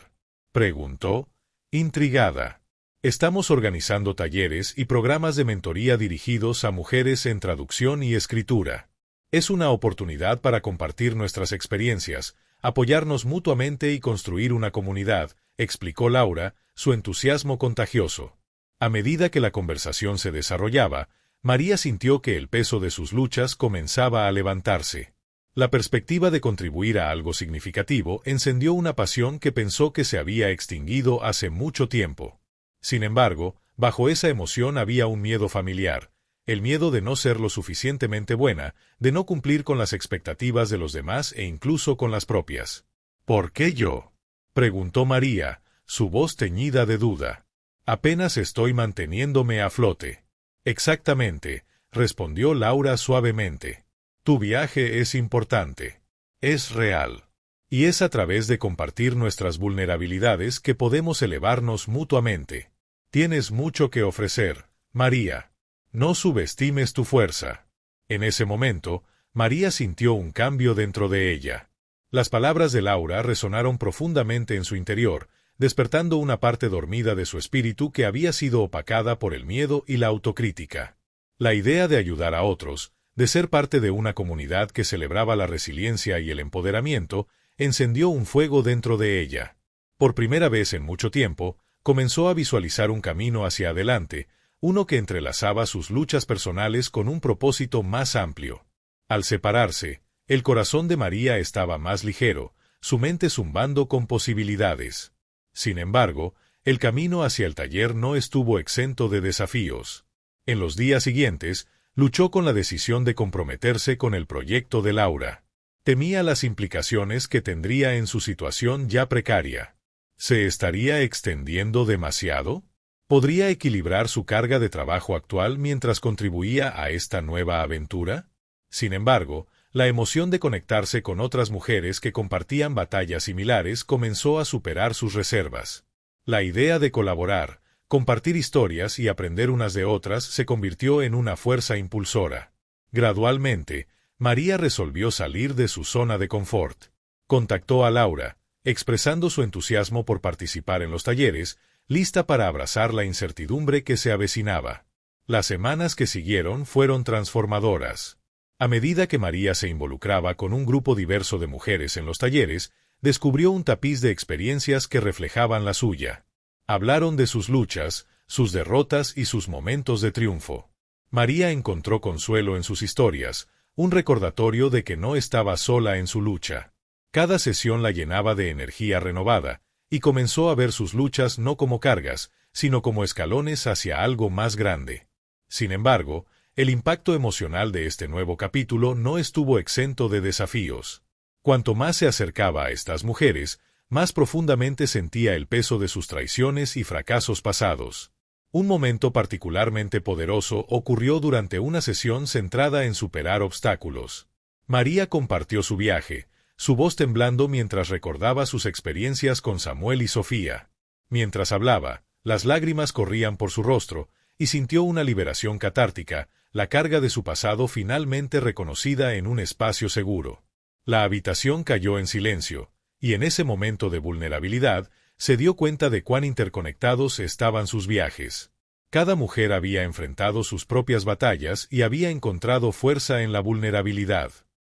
preguntó, intrigada. «Estamos organizando talleres y programas de mentoría dirigidos a mujeres en traducción y escritura. Es una oportunidad para compartir nuestras experiencias, apoyarnos mutuamente y construir una comunidad», explicó Laura, su entusiasmo contagioso. A medida que la conversación se desarrollaba, María sintió que el peso de sus luchas comenzaba a levantarse. La perspectiva de contribuir a algo significativo encendió una pasión que pensó que se había extinguido hace mucho tiempo. Sin embargo, bajo esa emoción había un miedo familiar, el miedo de no ser lo suficientemente buena, de no cumplir con las expectativas de los demás e incluso con las propias. «¿Por qué yo?», preguntó María, su voz teñida de duda. «Apenas estoy manteniéndome a flote». «Exactamente», respondió Laura suavemente. «Tu viaje es importante. Es real. Y es a través de compartir nuestras vulnerabilidades que podemos elevarnos mutuamente. Tienes mucho que ofrecer, María. No subestimes tu fuerza». En ese momento, María sintió un cambio dentro de ella. Las palabras de Laura resonaron profundamente en su interior, despertando una parte dormida de su espíritu que había sido opacada por el miedo y la autocrítica. La idea de ayudar a otros, de ser parte de una comunidad que celebraba la resiliencia y el empoderamiento, encendió un fuego dentro de ella. Por primera vez en mucho tiempo, comenzó a visualizar un camino hacia adelante, uno que entrelazaba sus luchas personales con un propósito más amplio. Al separarse, el corazón de María estaba más ligero, su mente zumbando con posibilidades. Sin embargo, el camino hacia el taller no estuvo exento de desafíos. En los días siguientes, luchó con la decisión de comprometerse con el proyecto de Laura. Temía las implicaciones que tendría en su situación ya precaria. ¿Se estaría extendiendo demasiado? ¿Podría equilibrar su carga de trabajo actual mientras contribuía a esta nueva aventura? Sin embargo, la emoción de conectarse con otras mujeres que compartían batallas similares comenzó a superar sus reservas. La idea de colaborar, compartir historias y aprender unas de otras se convirtió en una fuerza impulsora. Gradualmente, María resolvió salir de su zona de confort. Contactó a Laura, expresando su entusiasmo por participar en los talleres, lista para abrazar la incertidumbre que se avecinaba. Las semanas que siguieron fueron transformadoras. A medida que María se involucraba con un grupo diverso de mujeres en los talleres, descubrió un tapiz de experiencias que reflejaban la suya. Hablaron de sus luchas, sus derrotas y sus momentos de triunfo. María encontró consuelo en sus historias, un recordatorio de que no estaba sola en su lucha. Cada sesión la llenaba de energía renovada, y comenzó a ver sus luchas no como cargas, sino como escalones hacia algo más grande. Sin embargo, el impacto emocional de este nuevo capítulo no estuvo exento de desafíos. Cuanto más se acercaba a estas mujeres, más profundamente sentía el peso de sus traiciones y fracasos pasados. Un momento particularmente poderoso ocurrió durante una sesión centrada en superar obstáculos. María compartió su viaje, su voz temblando mientras recordaba sus experiencias con Samuel y Sofía. Mientras hablaba, las lágrimas corrían por su rostro, y sintió una liberación catártica, la carga de su pasado finalmente reconocida en un espacio seguro. La habitación cayó en silencio, y en ese momento de vulnerabilidad, se dio cuenta de cuán interconectados estaban sus viajes. Cada mujer había enfrentado sus propias batallas y había encontrado fuerza en la vulnerabilidad.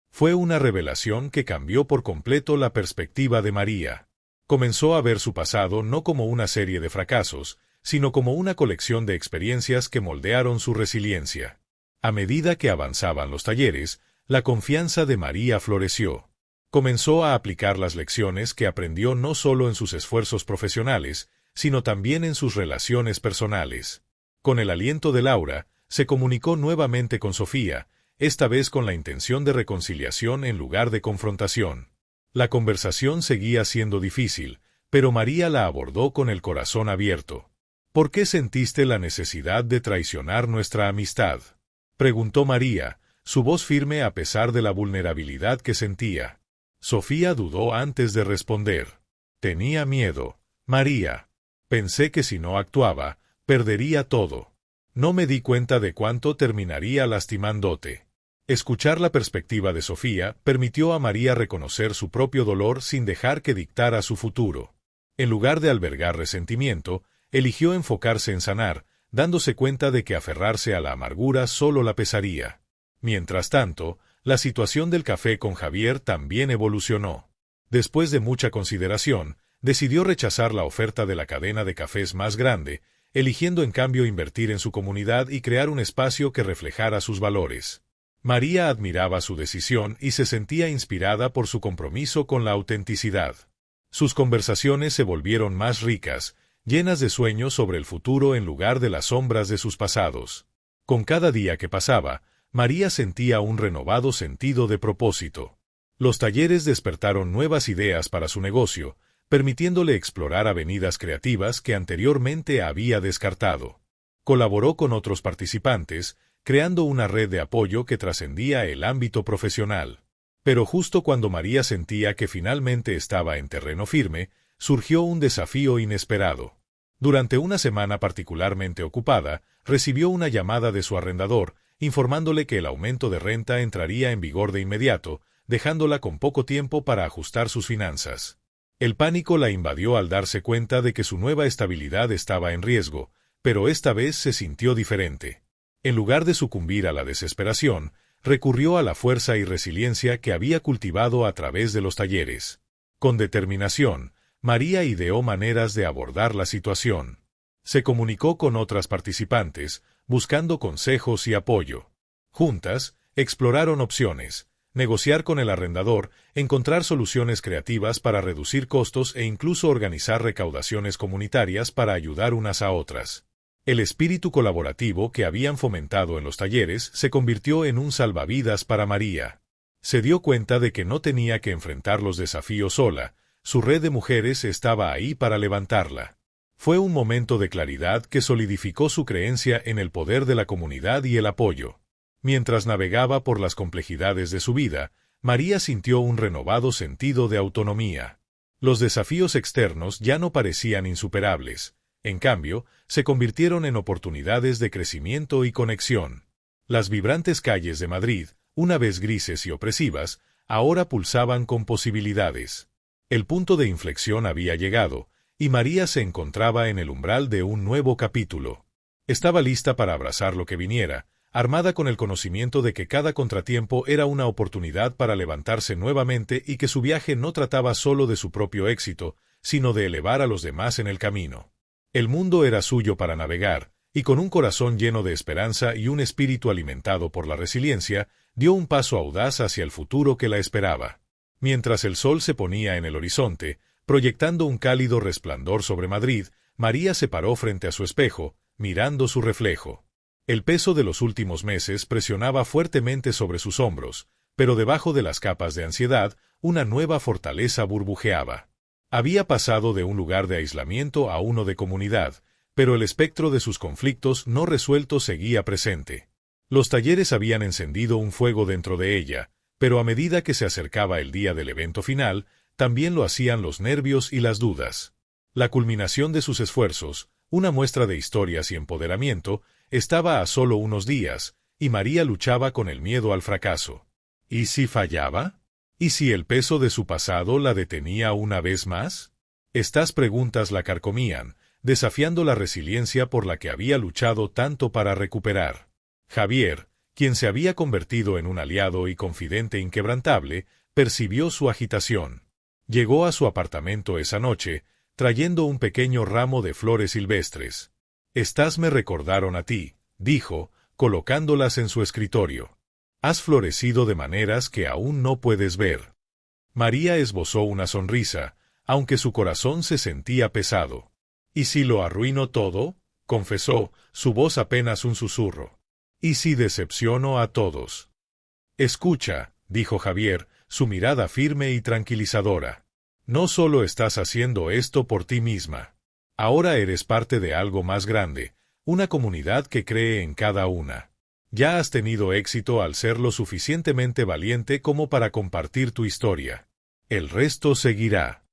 Fue una revelación que cambió por completo la perspectiva de María. Comenzó a ver su pasado no como una serie de fracasos, sino como una colección de experiencias que moldearon su resiliencia. A medida que avanzaban los talleres, la confianza de María floreció. Comenzó a aplicar las lecciones que aprendió no solo en sus esfuerzos profesionales, sino también en sus relaciones personales. Con el aliento de Laura, se comunicó nuevamente con Sofía, esta vez con la intención de reconciliación en lugar de confrontación. La conversación seguía siendo difícil, pero María la abordó con el corazón abierto. ¿Por qué sentiste la necesidad de traicionar nuestra amistad?, preguntó María, su voz firme a pesar de la vulnerabilidad que sentía. Sofía dudó antes de responder. Tenía miedo, María. Pensé que si no actuaba, perdería todo. No me di cuenta de cuánto terminaría lastimándote. Escuchar la perspectiva de Sofía permitió a María reconocer su propio dolor sin dejar que dictara su futuro. En lugar de albergar resentimiento, eligió enfocarse en sanar, dándose cuenta de que aferrarse a la amargura solo la pesaría. Mientras tanto, la situación del café con Javier también evolucionó. Después de mucha consideración, decidió rechazar la oferta de la cadena de cafés más grande, eligiendo en cambio invertir en su comunidad y crear un espacio que reflejara sus valores. María admiraba su decisión y se sentía inspirada por su compromiso con la autenticidad. Sus conversaciones se volvieron más ricas, llenas de sueños sobre el futuro en lugar de las sombras de sus pasados. Con cada día que pasaba, María sentía un renovado sentido de propósito. Los talleres despertaron nuevas ideas para su negocio, permitiéndole explorar avenidas creativas que anteriormente había descartado. Colaboró con otros participantes, creando una red de apoyo que trascendía el ámbito profesional. Pero justo cuando María sentía que finalmente estaba en terreno firme, surgió un desafío inesperado. Durante una semana particularmente ocupada, recibió una llamada de su arrendador, informándole que el aumento de renta entraría en vigor de inmediato, dejándola con poco tiempo para ajustar sus finanzas. El pánico la invadió al darse cuenta de que su nueva estabilidad estaba en riesgo, pero esta vez se sintió diferente. En lugar de sucumbir a la desesperación, recurrió a la fuerza y resiliencia que había cultivado a través de los talleres. Con determinación, María ideó maneras de abordar la situación. Se comunicó con otras participantes, buscando consejos y apoyo. Juntas, exploraron opciones, negociar con el arrendador, encontrar soluciones creativas para reducir costos e incluso organizar recaudaciones comunitarias para ayudar unas a otras. El espíritu colaborativo que habían fomentado en los talleres se convirtió en un salvavidas para María. Se dio cuenta de que no tenía que enfrentar los desafíos sola, su red de mujeres estaba ahí para levantarla. Fue un momento de claridad que solidificó su creencia en el poder de la comunidad y el apoyo. Mientras navegaba por las complejidades de su vida, María sintió un renovado sentido de autonomía. Los desafíos externos ya no parecían insuperables. En cambio, se convirtieron en oportunidades de crecimiento y conexión. Las vibrantes calles de Madrid, una vez grises y opresivas, ahora pulsaban con posibilidades. El punto de inflexión había llegado, y María se encontraba en el umbral de un nuevo capítulo. Estaba lista para abrazar lo que viniera, armada con el conocimiento de que cada contratiempo era una oportunidad para levantarse nuevamente y que su viaje no trataba solo de su propio éxito, sino de elevar a los demás en el camino. El mundo era suyo para navegar, y con un corazón lleno de esperanza y un espíritu alimentado por la resiliencia, dio un paso audaz hacia el futuro que la esperaba. Mientras el sol se ponía en el horizonte, proyectando un cálido resplandor sobre Madrid, María se paró frente a su espejo, mirando su reflejo. El peso de los últimos meses presionaba fuertemente sobre sus hombros, pero debajo de las capas de ansiedad, una nueva fortaleza burbujeaba. Había pasado de un lugar de aislamiento a uno de comunidad, pero el espectro de sus conflictos no resueltos seguía presente. Los talleres habían encendido un fuego dentro de ella, pero a medida que se acercaba el día del evento final, también lo hacían los nervios y las dudas. La culminación de sus esfuerzos, una muestra de historias y empoderamiento, estaba a solo unos días, y María luchaba con el miedo al fracaso. ¿Y si fallaba? ¿Y si el peso de su pasado la detenía una vez más? Estas preguntas la carcomían, desafiando la resiliencia por la que había luchado tanto para recuperar. Javier, quien se había convertido en un aliado y confidente inquebrantable, percibió su agitación. Llegó a su apartamento esa noche, trayendo un pequeño ramo de flores silvestres. «Estas me recordaron a ti», dijo, colocándolas en su escritorio. «Has florecido de maneras que aún no puedes ver». María esbozó una sonrisa, aunque su corazón se sentía pesado. «¿Y si lo arruino todo?», confesó, su voz apenas un susurro. «¿Y si decepciono a todos?». «Escucha», dijo Javier, su mirada firme y tranquilizadora. «No solo estás haciendo esto por ti misma. Ahora eres parte de algo más grande, una comunidad que cree en cada una. Ya has tenido éxito al ser lo suficientemente valiente como para compartir tu historia. El resto seguirá».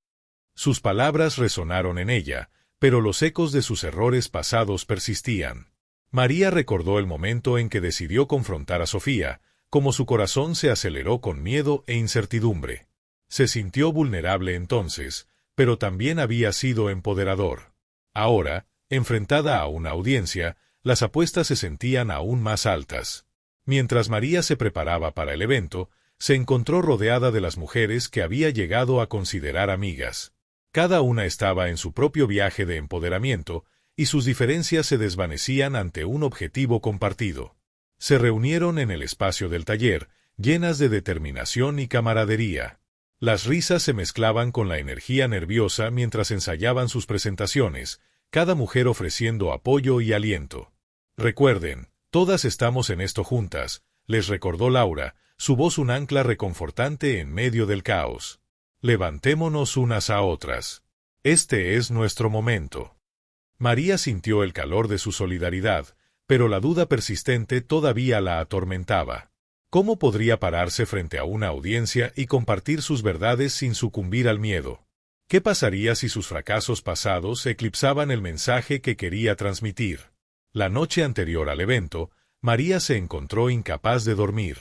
Sus palabras resonaron en ella, pero los ecos de sus errores pasados persistían. María recordó el momento en que decidió confrontar a Sofía, como su corazón se aceleró con miedo e incertidumbre. Se sintió vulnerable entonces, pero también había sido empoderador. Ahora, enfrentada a una audiencia, las apuestas se sentían aún más altas. Mientras María se preparaba para el evento, se encontró rodeada de las mujeres que había llegado a considerar amigas. Cada una estaba en su propio viaje de empoderamiento, y sus diferencias se desvanecían ante un objetivo compartido. Se reunieron en el espacio del taller, llenas de determinación y camaradería. Las risas se mezclaban con la energía nerviosa mientras ensayaban sus presentaciones, cada mujer ofreciendo apoyo y aliento. «Recuerden, todas estamos en esto juntas», les recordó Laura, su voz un ancla reconfortante en medio del caos. «Levantémonos unas a otras. Este es nuestro momento». María sintió el calor de su solidaridad, pero la duda persistente todavía la atormentaba. ¿Cómo podría pararse frente a una audiencia y compartir sus verdades sin sucumbir al miedo? ¿Qué pasaría si sus fracasos pasados eclipsaban el mensaje que quería transmitir? La noche anterior al evento, María se encontró incapaz de dormir.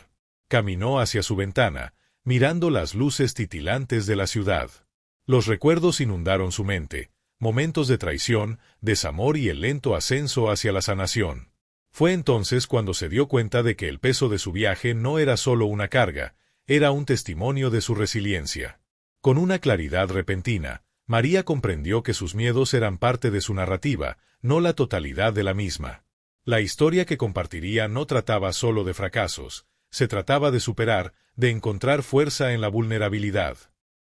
Caminó hacia su ventana, mirando las luces titilantes de la ciudad. Los recuerdos inundaron su mente, momentos de traición, desamor y el lento ascenso hacia la sanación. Fue entonces cuando se dio cuenta de que el peso de su viaje no era solo una carga, era un testimonio de su resiliencia. Con una claridad repentina, María comprendió que sus miedos eran parte de su narrativa, no la totalidad de la misma. La historia que compartiría no trataba solo de fracasos, se trataba de superar, de encontrar fuerza en la vulnerabilidad.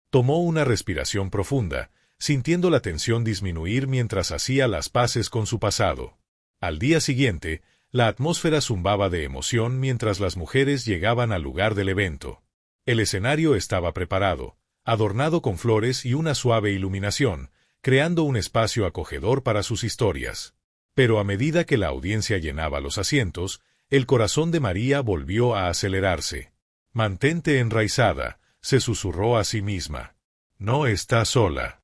Tomó una respiración profunda, sintiendo la tensión disminuir mientras hacía las paces con su pasado. Al día siguiente, la atmósfera zumbaba de emoción mientras las mujeres llegaban al lugar del evento. El escenario estaba preparado, adornado con flores y una suave iluminación, creando un espacio acogedor para sus historias. Pero a medida que la audiencia llenaba los asientos, el corazón de María volvió a acelerarse. «Mantente enraizada», se susurró a sí misma. «No está sola».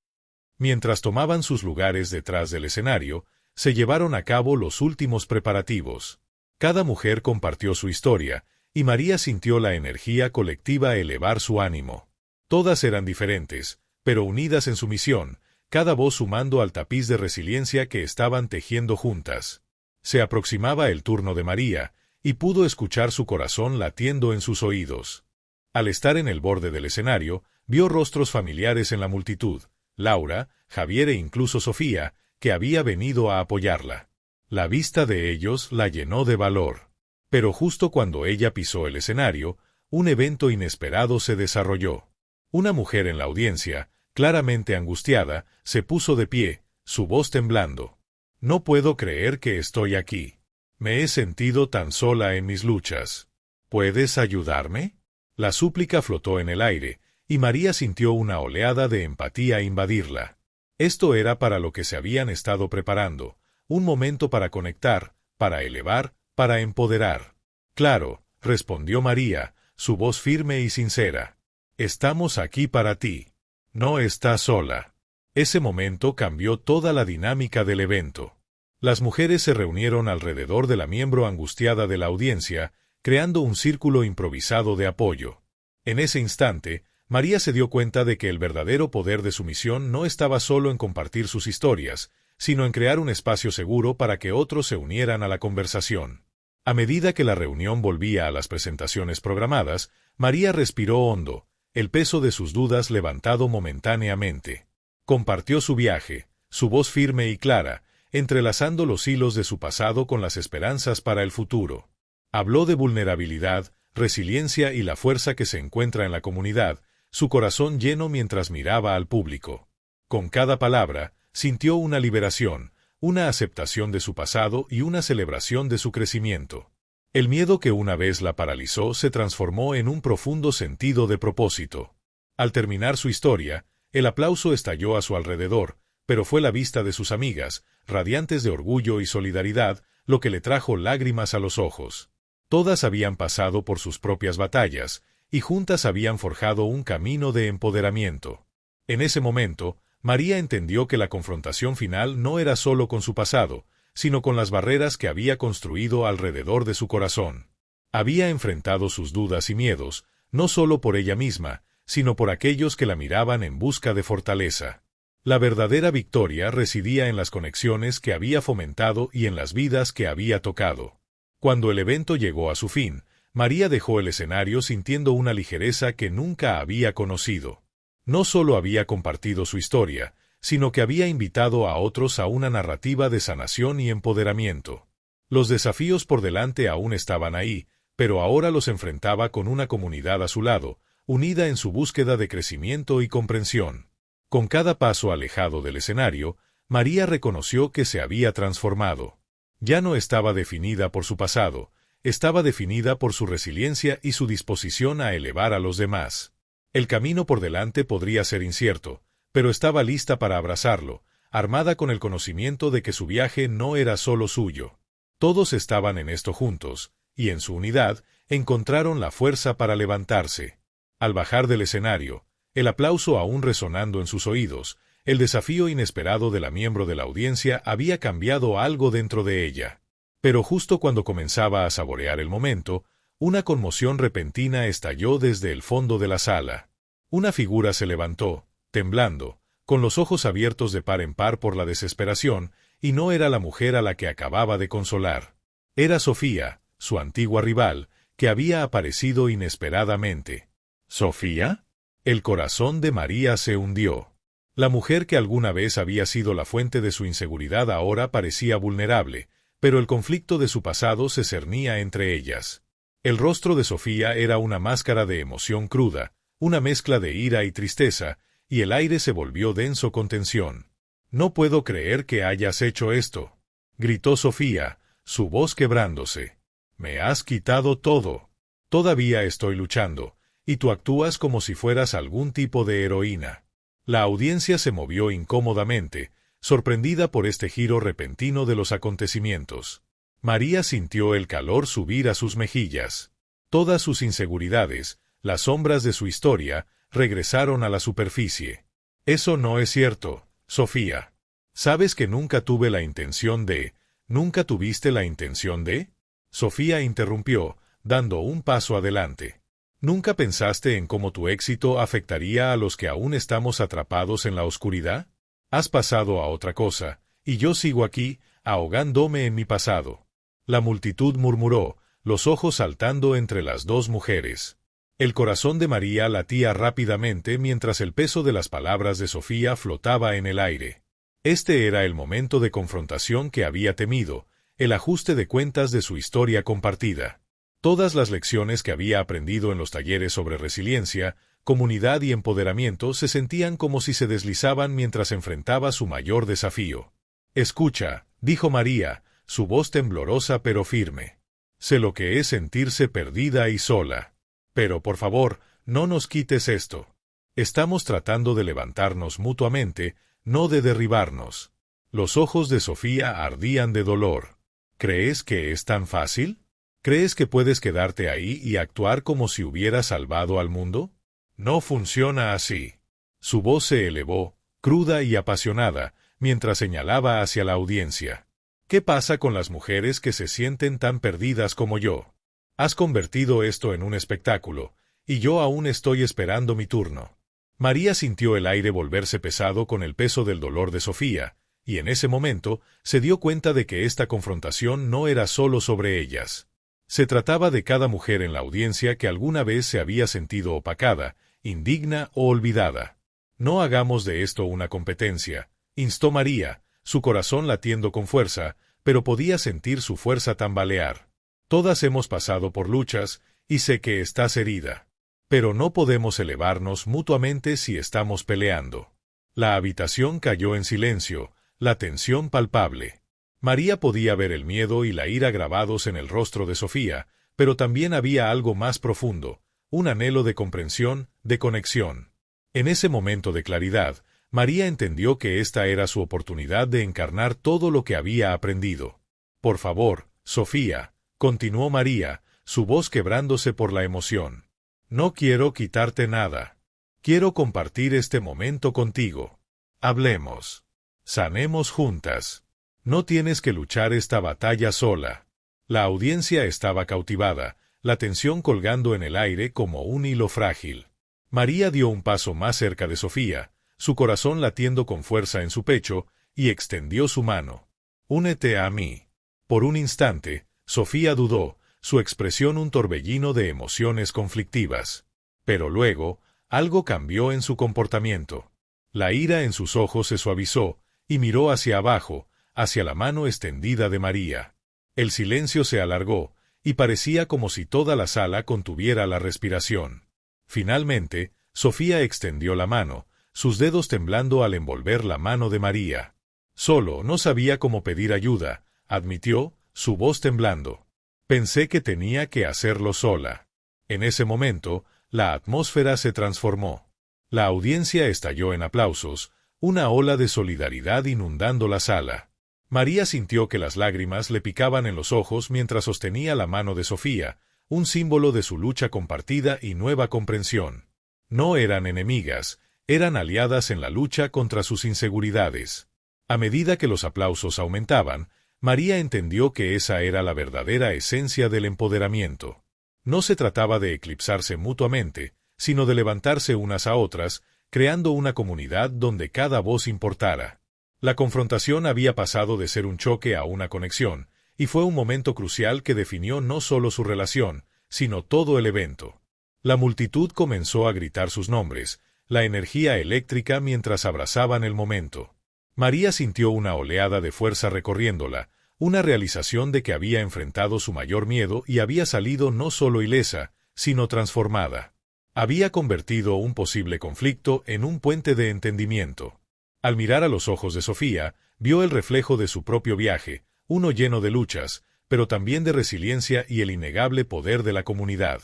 Mientras tomaban sus lugares detrás del escenario, se llevaron a cabo los últimos preparativos. Cada mujer compartió su historia, y María sintió la energía colectiva elevar su ánimo. Todas eran diferentes, pero unidas en su misión, cada voz sumando al tapiz de resiliencia que estaban tejiendo juntas. Se aproximaba el turno de María, y pudo escuchar su corazón latiendo en sus oídos. Al estar en el borde del escenario, vio rostros familiares en la multitud: Laura, Javier e incluso Sofía, que había venido a apoyarla. La vista de ellos la llenó de valor. Pero justo cuando ella pisó el escenario, un evento inesperado se desarrolló. Una mujer en la audiencia, claramente angustiada, se puso de pie, su voz temblando. «No puedo creer que estoy aquí. Me he sentido tan sola en mis luchas. ¿Puedes ayudarme?». La súplica flotó en el aire, y María sintió una oleada de empatía invadirla. Esto era para lo que se habían estado preparando, un momento para conectar, para elevar, para empoderar. «Claro», respondió María, su voz firme y sincera. «Estamos aquí para ti. No estás sola». Ese momento cambió toda la dinámica del evento. Las mujeres se reunieron alrededor de la miembro angustiada de la audiencia, creando un círculo improvisado de apoyo. En ese instante, María se dio cuenta de que el verdadero poder de su misión no estaba solo en compartir sus historias, sino en crear un espacio seguro para que otros se unieran a la conversación. A medida que la reunión volvía a las presentaciones programadas, María respiró hondo, el peso de sus dudas levantado momentáneamente. Compartió su viaje, su voz firme y clara, entrelazando los hilos de su pasado con las esperanzas para el futuro. Habló de vulnerabilidad, resiliencia y la fuerza que se encuentra en la comunidad, su corazón lleno mientras miraba al público. Con cada palabra, sintió una liberación, una aceptación de su pasado y una celebración de su crecimiento. El miedo que una vez la paralizó se transformó en un profundo sentido de propósito. Al terminar su historia, el aplauso estalló a su alrededor, pero fue la vista de sus amigas, radiantes de orgullo y solidaridad, lo que le trajo lágrimas a los ojos. Todas habían pasado por sus propias batallas, y juntas habían forjado un camino de empoderamiento. En ese momento, María entendió que la confrontación final no era solo con su pasado, sino con las barreras que había construido alrededor de su corazón. Había enfrentado sus dudas y miedos, no solo por ella misma, sino por aquellos que la miraban en busca de fortaleza. La verdadera victoria residía en las conexiones que había fomentado y en las vidas que había tocado. Cuando el evento llegó a su fin, María dejó el escenario sintiendo una ligereza que nunca había conocido. No solo había compartido su historia, sino que había invitado a otros a una narrativa de sanación y empoderamiento. Los desafíos por delante aún estaban ahí, pero ahora los enfrentaba con una comunidad a su lado, unida en su búsqueda de crecimiento y comprensión. Con cada paso alejado del escenario, María reconoció que se había transformado. Ya no estaba definida por su pasado, estaba definida por su resiliencia y su disposición a elevar a los demás. El camino por delante podría ser incierto, pero estaba lista para abrazarlo, armada con el conocimiento de que su viaje no era solo suyo. Todos estaban en esto juntos, y en su unidad encontraron la fuerza para levantarse. Al bajar del escenario, el aplauso aún resonando en sus oídos, el desafío inesperado de la miembro de la audiencia había cambiado algo dentro de ella. Pero justo cuando comenzaba a saborear el momento, una conmoción repentina estalló desde el fondo de la sala. Una figura se levantó, temblando, con los ojos abiertos de par en par por la desesperación, y no era la mujer a la que acababa de consolar. Era Sofía, su antigua rival, que había aparecido inesperadamente. ¿Sofía? El corazón de María se hundió. La mujer que alguna vez había sido la fuente de su inseguridad ahora parecía vulnerable, pero el conflicto de su pasado se cernía entre ellas. El rostro de Sofía era una máscara de emoción cruda, una mezcla de ira y tristeza, y el aire se volvió denso con tensión. «No puedo creer que hayas hecho esto», gritó Sofía, su voz quebrándose. «Me has quitado todo. Todavía estoy luchando, y tú actúas como si fueras algún tipo de heroína». La audiencia se movió incómodamente, sorprendida por este giro repentino de los acontecimientos. María sintió el calor subir a sus mejillas. Todas sus inseguridades, las sombras de su historia, regresaron a la superficie. Eso no es cierto, Sofía. ¿Sabes que nunca tuve la intención de... ¿Nunca tuviste la intención de? Sofía interrumpió, dando un paso adelante. ¿Nunca pensaste en cómo tu éxito afectaría a los que aún estamos atrapados en la oscuridad? Has pasado a otra cosa, y yo sigo aquí, ahogándome en mi pasado. La multitud murmuró, los ojos saltando entre las dos mujeres. El corazón de María latía rápidamente mientras el peso de las palabras de Sofía flotaba en el aire. Este era el momento de confrontación que había temido, el ajuste de cuentas de su historia compartida. Todas las lecciones que había aprendido en los talleres sobre resiliencia, comunidad y empoderamiento se sentían como si se deslizaban mientras enfrentaba su mayor desafío. «Escucha», dijo María, su voz temblorosa pero firme. «Sé lo que es sentirse perdida y sola. Pero por favor, no nos quites esto. Estamos tratando de levantarnos mutuamente, no de derribarnos». Los ojos de Sofía ardían de dolor. «¿Crees que es tan fácil? ¿Crees que puedes quedarte ahí y actuar como si hubieras salvado al mundo? No funciona así». Su voz se elevó, cruda y apasionada, mientras señalaba hacia la audiencia. «¿Qué pasa con las mujeres que se sienten tan perdidas como yo? Has convertido esto en un espectáculo, y yo aún estoy esperando mi turno». María sintió el aire volverse pesado con el peso del dolor de Sofía, y en ese momento se dio cuenta de que esta confrontación no era solo sobre ellas. Se trataba de cada mujer en la audiencia que alguna vez se había sentido opacada, indigna o olvidada. «No hagamos de esto una competencia», instó María, su corazón latiendo con fuerza, pero podía sentir su fuerza tambalear. «Todas hemos pasado por luchas, y sé que estás herida. Pero no podemos elevarnos mutuamente si estamos peleando». La habitación cayó en silencio, la tensión palpable. María podía ver el miedo y la ira grabados en el rostro de Sofía, pero también había algo más profundo, un anhelo de comprensión, de conexión. En ese momento de claridad, María entendió que esta era su oportunidad de encarnar todo lo que había aprendido. «Por favor, Sofía», continuó María, su voz quebrándose por la emoción. «No quiero quitarte nada. Quiero compartir este momento contigo. Hablemos. Sanemos juntas. No tienes que luchar esta batalla sola». La audiencia estaba cautivada, la tensión colgando en el aire como un hilo frágil. María dio un paso más cerca de Sofía, su corazón latiendo con fuerza en su pecho, y extendió su mano. «Únete a mí». Por un instante, Sofía dudó, su expresión un torbellino de emociones conflictivas. Pero luego, algo cambió en su comportamiento. La ira en sus ojos se suavizó, y miró hacia abajo, hacia la mano extendida de María. El silencio se alargó, y parecía como si toda la sala contuviera la respiración. Finalmente, Sofía extendió la mano, sus dedos temblando al envolver la mano de María. «Solo no sabía cómo pedir ayuda», admitió, su voz temblando. «Pensé que tenía que hacerlo sola». En ese momento, la atmósfera se transformó. La audiencia estalló en aplausos, una ola de solidaridad inundando la sala. María sintió que las lágrimas le picaban en los ojos mientras sostenía la mano de Sofía, un símbolo de su lucha compartida y nueva comprensión. No eran enemigas, eran aliadas en la lucha contra sus inseguridades. A medida que los aplausos aumentaban, María entendió que esa era la verdadera esencia del empoderamiento. No se trataba de eclipsarse mutuamente, sino de levantarse unas a otras, creando una comunidad donde cada voz importara. La confrontación había pasado de ser un choque a una conexión, y fue un momento crucial que definió no solo su relación, sino todo el evento. La multitud comenzó a gritar sus nombres, la energía eléctrica mientras abrazaban el momento. María sintió una oleada de fuerza recorriéndola, una realización de que había enfrentado su mayor miedo y había salido no solo ilesa, sino transformada. Había convertido un posible conflicto en un puente de entendimiento. Al mirar a los ojos de Sofía, vio el reflejo de su propio viaje, uno lleno de luchas, pero también de resiliencia y el innegable poder de la comunidad.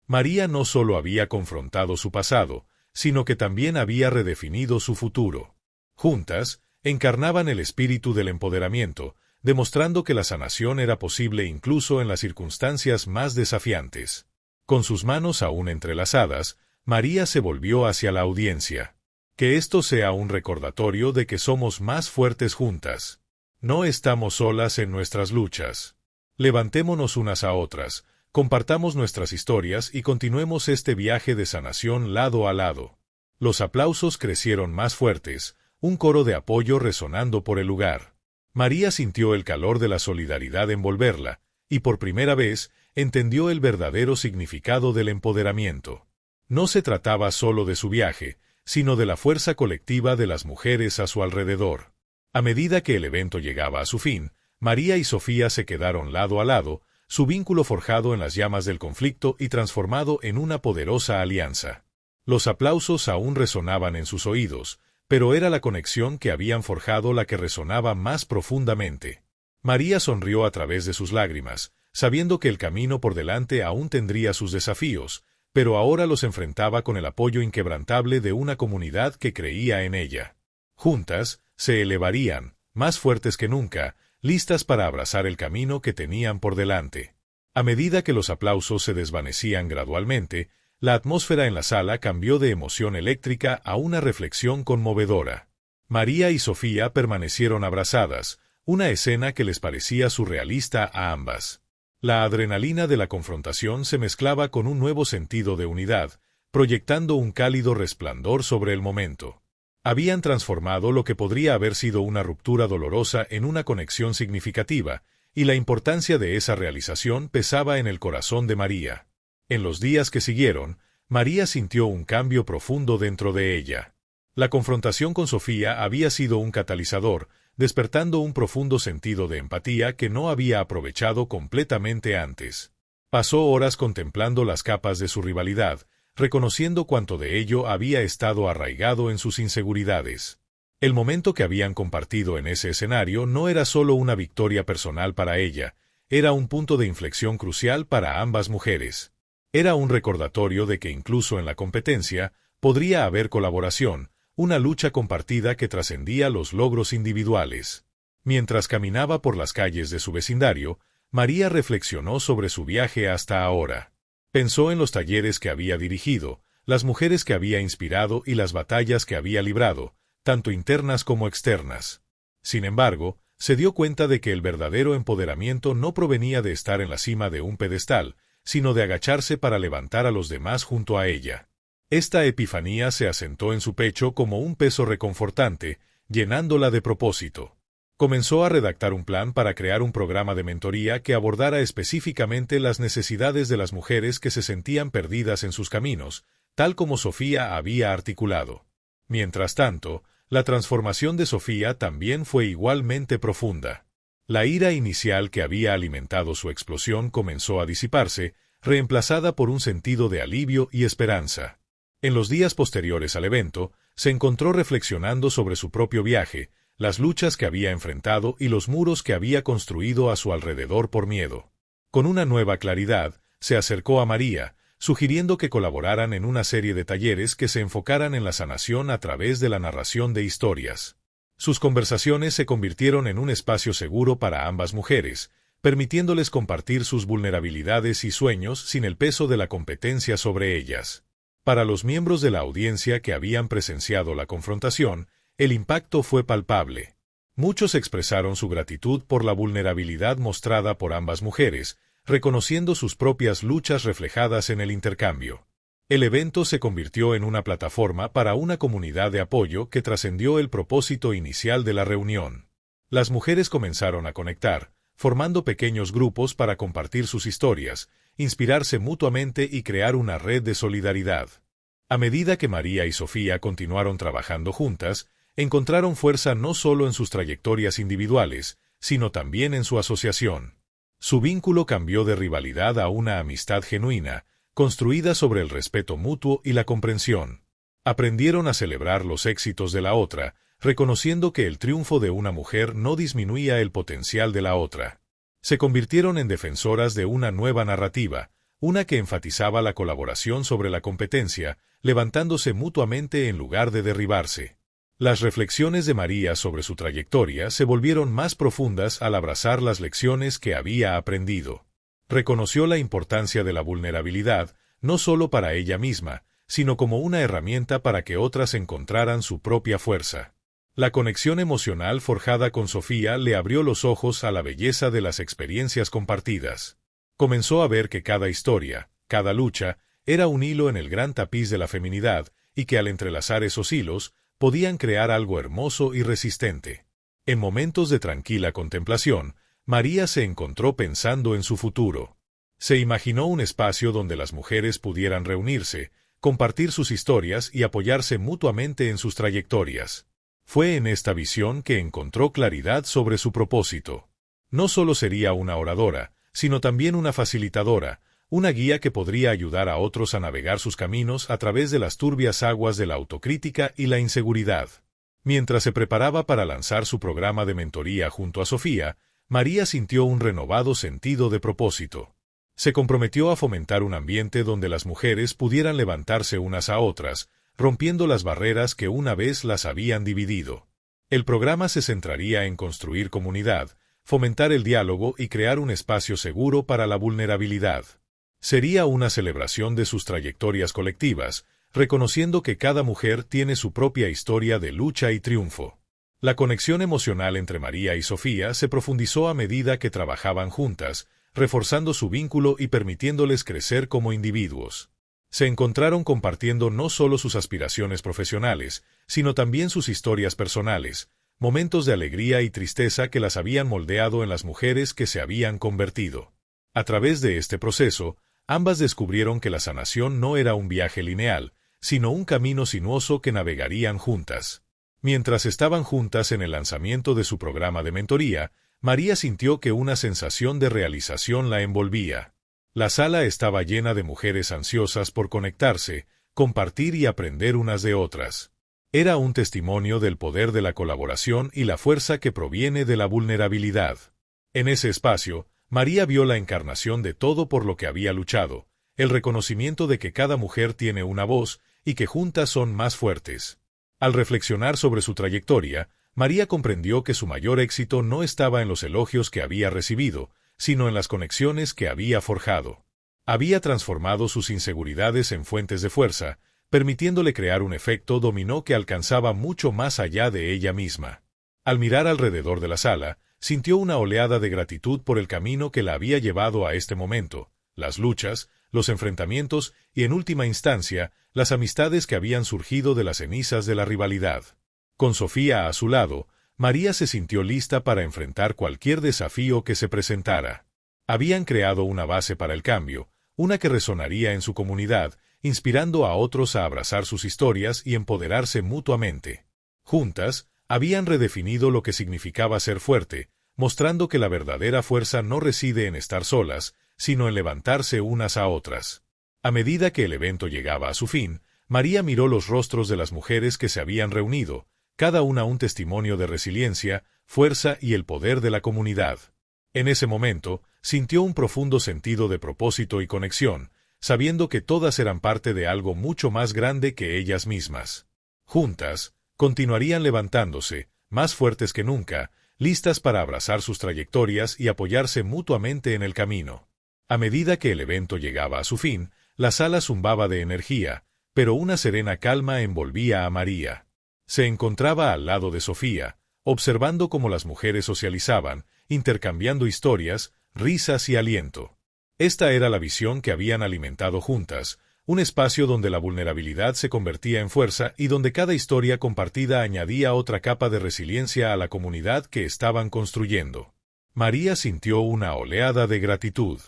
María no solo había confrontado su pasado, sino que también había redefinido su futuro. Juntas, encarnaban el espíritu del empoderamiento, demostrando que la sanación era posible incluso en las circunstancias más desafiantes. Con sus manos aún entrelazadas, María se volvió hacia la audiencia. Que esto sea un recordatorio de que somos más fuertes juntas. No estamos solas en nuestras luchas. Levantémonos unas a otras, compartamos nuestras historias y continuemos este viaje de sanación lado a lado. Los aplausos crecieron más fuertes, un coro de apoyo resonando por el lugar. María sintió el calor de la solidaridad envolverla, y por primera vez entendió el verdadero significado del empoderamiento. No se trataba solo de su viaje, sino de la fuerza colectiva de las mujeres a su alrededor. A medida que el evento llegaba a su fin, María y Sofía se quedaron lado a lado, su vínculo forjado en las llamas del conflicto y transformado en una poderosa alianza. Los aplausos aún resonaban en sus oídos, pero era la conexión que habían forjado la que resonaba más profundamente. María sonrió a través de sus lágrimas, sabiendo que el camino por delante aún tendría sus desafíos, pero ahora los enfrentaba con el apoyo inquebrantable de una comunidad que creía en ella. Juntas, se elevarían, más fuertes que nunca, listas para abrazar el camino que tenían por delante. A medida que los aplausos se desvanecían gradualmente, la atmósfera en la sala cambió de emoción eléctrica a una reflexión conmovedora. María y Sofía permanecieron abrazadas, una escena que les parecía surrealista a ambas. La adrenalina de la confrontación se mezclaba con un nuevo sentido de unidad, proyectando un cálido resplandor sobre el momento. Habían transformado lo que podría haber sido una ruptura dolorosa en una conexión significativa, y la importancia de esa realización pesaba en el corazón de María. En los días que siguieron, María sintió un cambio profundo dentro de ella. La confrontación con Sofía había sido un catalizador, despertando un profundo sentido de empatía que no había aprovechado completamente antes. Pasó horas contemplando las capas de su rivalidad, reconociendo cuánto de ello había estado arraigado en sus inseguridades. El momento que habían compartido en ese escenario no era solo una victoria personal para ella, era un punto de inflexión crucial para ambas mujeres. Era un recordatorio de que incluso en la competencia podría haber colaboración, una lucha compartida que trascendía los logros individuales. Mientras caminaba por las calles de su vecindario, María reflexionó sobre su viaje hasta ahora. Pensó en los talleres que había dirigido, las mujeres que había inspirado y las batallas que había librado, tanto internas como externas. Sin embargo, se dio cuenta de que el verdadero empoderamiento no provenía de estar en la cima de un pedestal, sino de agacharse para levantar a los demás junto a ella. Esta epifanía se asentó en su pecho como un peso reconfortante, llenándola de propósito. Comenzó a redactar un plan para crear un programa de mentoría que abordara específicamente las necesidades de las mujeres que se sentían perdidas en sus caminos, tal como Sofía había articulado. Mientras tanto, la transformación de Sofía también fue igualmente profunda. La ira inicial que había alimentado su explosión comenzó a disiparse, reemplazada por un sentido de alivio y esperanza. En los días posteriores al evento, se encontró reflexionando sobre su propio viaje, las luchas que había enfrentado y los muros que había construido a su alrededor por miedo. Con una nueva claridad, se acercó a María, sugiriendo que colaboraran en una serie de talleres que se enfocaran en la sanación a través de la narración de historias. Sus conversaciones se convirtieron en un espacio seguro para ambas mujeres, permitiéndoles compartir sus vulnerabilidades y sueños sin el peso de la competencia sobre ellas. Para los miembros de la audiencia que habían presenciado la confrontación, el impacto fue palpable. Muchos expresaron su gratitud por la vulnerabilidad mostrada por ambas mujeres, reconociendo sus propias luchas reflejadas en el intercambio. El evento se convirtió en una plataforma para una comunidad de apoyo que trascendió el propósito inicial de la reunión. Las mujeres comenzaron a conectar, formando pequeños grupos para compartir sus historias, inspirarse mutuamente y crear una red de solidaridad. A medida que María y Sofía continuaron trabajando juntas, encontraron fuerza no solo en sus trayectorias individuales, sino también en su asociación. Su vínculo cambió de rivalidad a una amistad genuina, construida sobre el respeto mutuo y la comprensión. Aprendieron a celebrar los éxitos de la otra, reconociendo que el triunfo de una mujer no disminuía el potencial de la otra. Se convirtieron en defensoras de una nueva narrativa, una que enfatizaba la colaboración sobre la competencia, levantándose mutuamente en lugar de derribarse. Las reflexiones de María sobre su trayectoria se volvieron más profundas al abrazar las lecciones que había aprendido. Reconoció la importancia de la vulnerabilidad, no solo para ella misma, sino como una herramienta para que otras encontraran su propia fuerza. La conexión emocional forjada con Sofía le abrió los ojos a la belleza de las experiencias compartidas. Comenzó a ver que cada historia, cada lucha, era un hilo en el gran tapiz de la feminidad, y que al entrelazar esos hilos, podían crear algo hermoso y resistente. En momentos de tranquila contemplación, María se encontró pensando en su futuro. Se imaginó un espacio donde las mujeres pudieran reunirse, compartir sus historias y apoyarse mutuamente en sus trayectorias. Fue en esta visión que encontró claridad sobre su propósito. No solo sería una oradora, sino también una facilitadora, una guía que podría ayudar a otros a navegar sus caminos a través de las turbias aguas de la autocrítica y la inseguridad. Mientras se preparaba para lanzar su programa de mentoría junto a Sofía, María sintió un renovado sentido de propósito. Se comprometió a fomentar un ambiente donde las mujeres pudieran levantarse unas a otras, rompiendo las barreras que una vez las habían dividido. El programa se centraría en construir comunidad, fomentar el diálogo y crear un espacio seguro para la vulnerabilidad. Sería una celebración de sus trayectorias colectivas, reconociendo que cada mujer tiene su propia historia de lucha y triunfo. La conexión emocional entre María y Sofía se profundizó a medida que trabajaban juntas, reforzando su vínculo y permitiéndoles crecer como individuos. Se encontraron compartiendo no solo sus aspiraciones profesionales, sino también sus historias personales, momentos de alegría y tristeza que las habían moldeado en las mujeres que se habían convertido. A través de este proceso, ambas descubrieron que la sanación no era un viaje lineal, sino un camino sinuoso que navegarían juntas. Mientras estaban juntas en el lanzamiento de su programa de mentoría, María sintió que una sensación de realización la envolvía. La sala estaba llena de mujeres ansiosas por conectarse, compartir y aprender unas de otras. Era un testimonio del poder de la colaboración y la fuerza que proviene de la vulnerabilidad. En ese espacio, María vio la encarnación de todo por lo que había luchado, el reconocimiento de que cada mujer tiene una voz y que juntas son más fuertes. Al reflexionar sobre su trayectoria, María comprendió que su mayor éxito no estaba en los elogios que había recibido, sino en las conexiones que había forjado. Había transformado sus inseguridades en fuentes de fuerza, permitiéndole crear un efecto dominó que alcanzaba mucho más allá de ella misma. Al mirar alrededor de la sala, sintió una oleada de gratitud por el camino que la había llevado a este momento, las luchas, los enfrentamientos y, en última instancia, las amistades que habían surgido de las cenizas de la rivalidad. Con Sofía a su lado, María se sintió lista para enfrentar cualquier desafío que se presentara. Habían creado una base para el cambio, una que resonaría en su comunidad, inspirando a otros a abrazar sus historias y empoderarse mutuamente. Juntas, habían redefinido lo que significaba ser fuerte, mostrando que la verdadera fuerza no reside en estar solas, sino en levantarse unas a otras. A medida que el evento llegaba a su fin, María miró los rostros de las mujeres que se habían reunido, cada una un testimonio de resiliencia, fuerza y el poder de la comunidad. En ese momento, sintió un profundo sentido de propósito y conexión, sabiendo que todas eran parte de algo mucho más grande que ellas mismas. Juntas, continuarían levantándose, más fuertes que nunca, listas para abrazar sus trayectorias y apoyarse mutuamente en el camino. A medida que el evento llegaba a su fin, la sala zumbaba de energía, pero una serena calma envolvía a María. Se encontraba al lado de Sofía, observando cómo las mujeres socializaban, intercambiando historias, risas y aliento. Esta era la visión que habían alimentado juntas, un espacio donde la vulnerabilidad se convertía en fuerza y donde cada historia compartida añadía otra capa de resiliencia a la comunidad que estaban construyendo. María sintió una oleada de gratitud.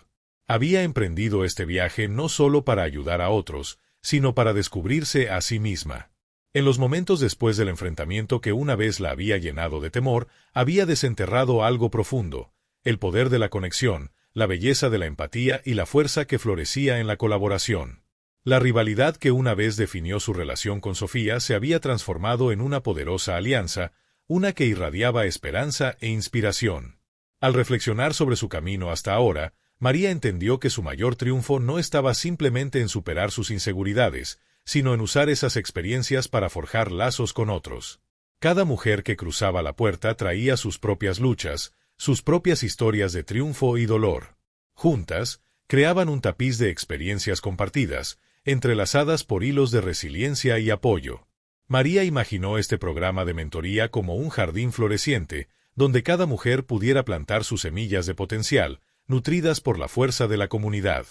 Había emprendido este viaje no solo para ayudar a otros, sino para descubrirse a sí misma. En los momentos después del enfrentamiento que una vez la había llenado de temor, había desenterrado algo profundo, el poder de la conexión, la belleza de la empatía y la fuerza que florecía en la colaboración. La rivalidad que una vez definió su relación con Sofía se había transformado en una poderosa alianza, una que irradiaba esperanza e inspiración. Al reflexionar sobre su camino hasta ahora, María entendió que su mayor triunfo no estaba simplemente en superar sus inseguridades, sino en usar esas experiencias para forjar lazos con otros. Cada mujer que cruzaba la puerta traía sus propias luchas, sus propias historias de triunfo y dolor. Juntas, creaban un tapiz de experiencias compartidas, entrelazadas por hilos de resiliencia y apoyo. María imaginó este programa de mentoría como un jardín floreciente, donde cada mujer pudiera plantar sus semillas de potencial, nutridas por la fuerza de la comunidad.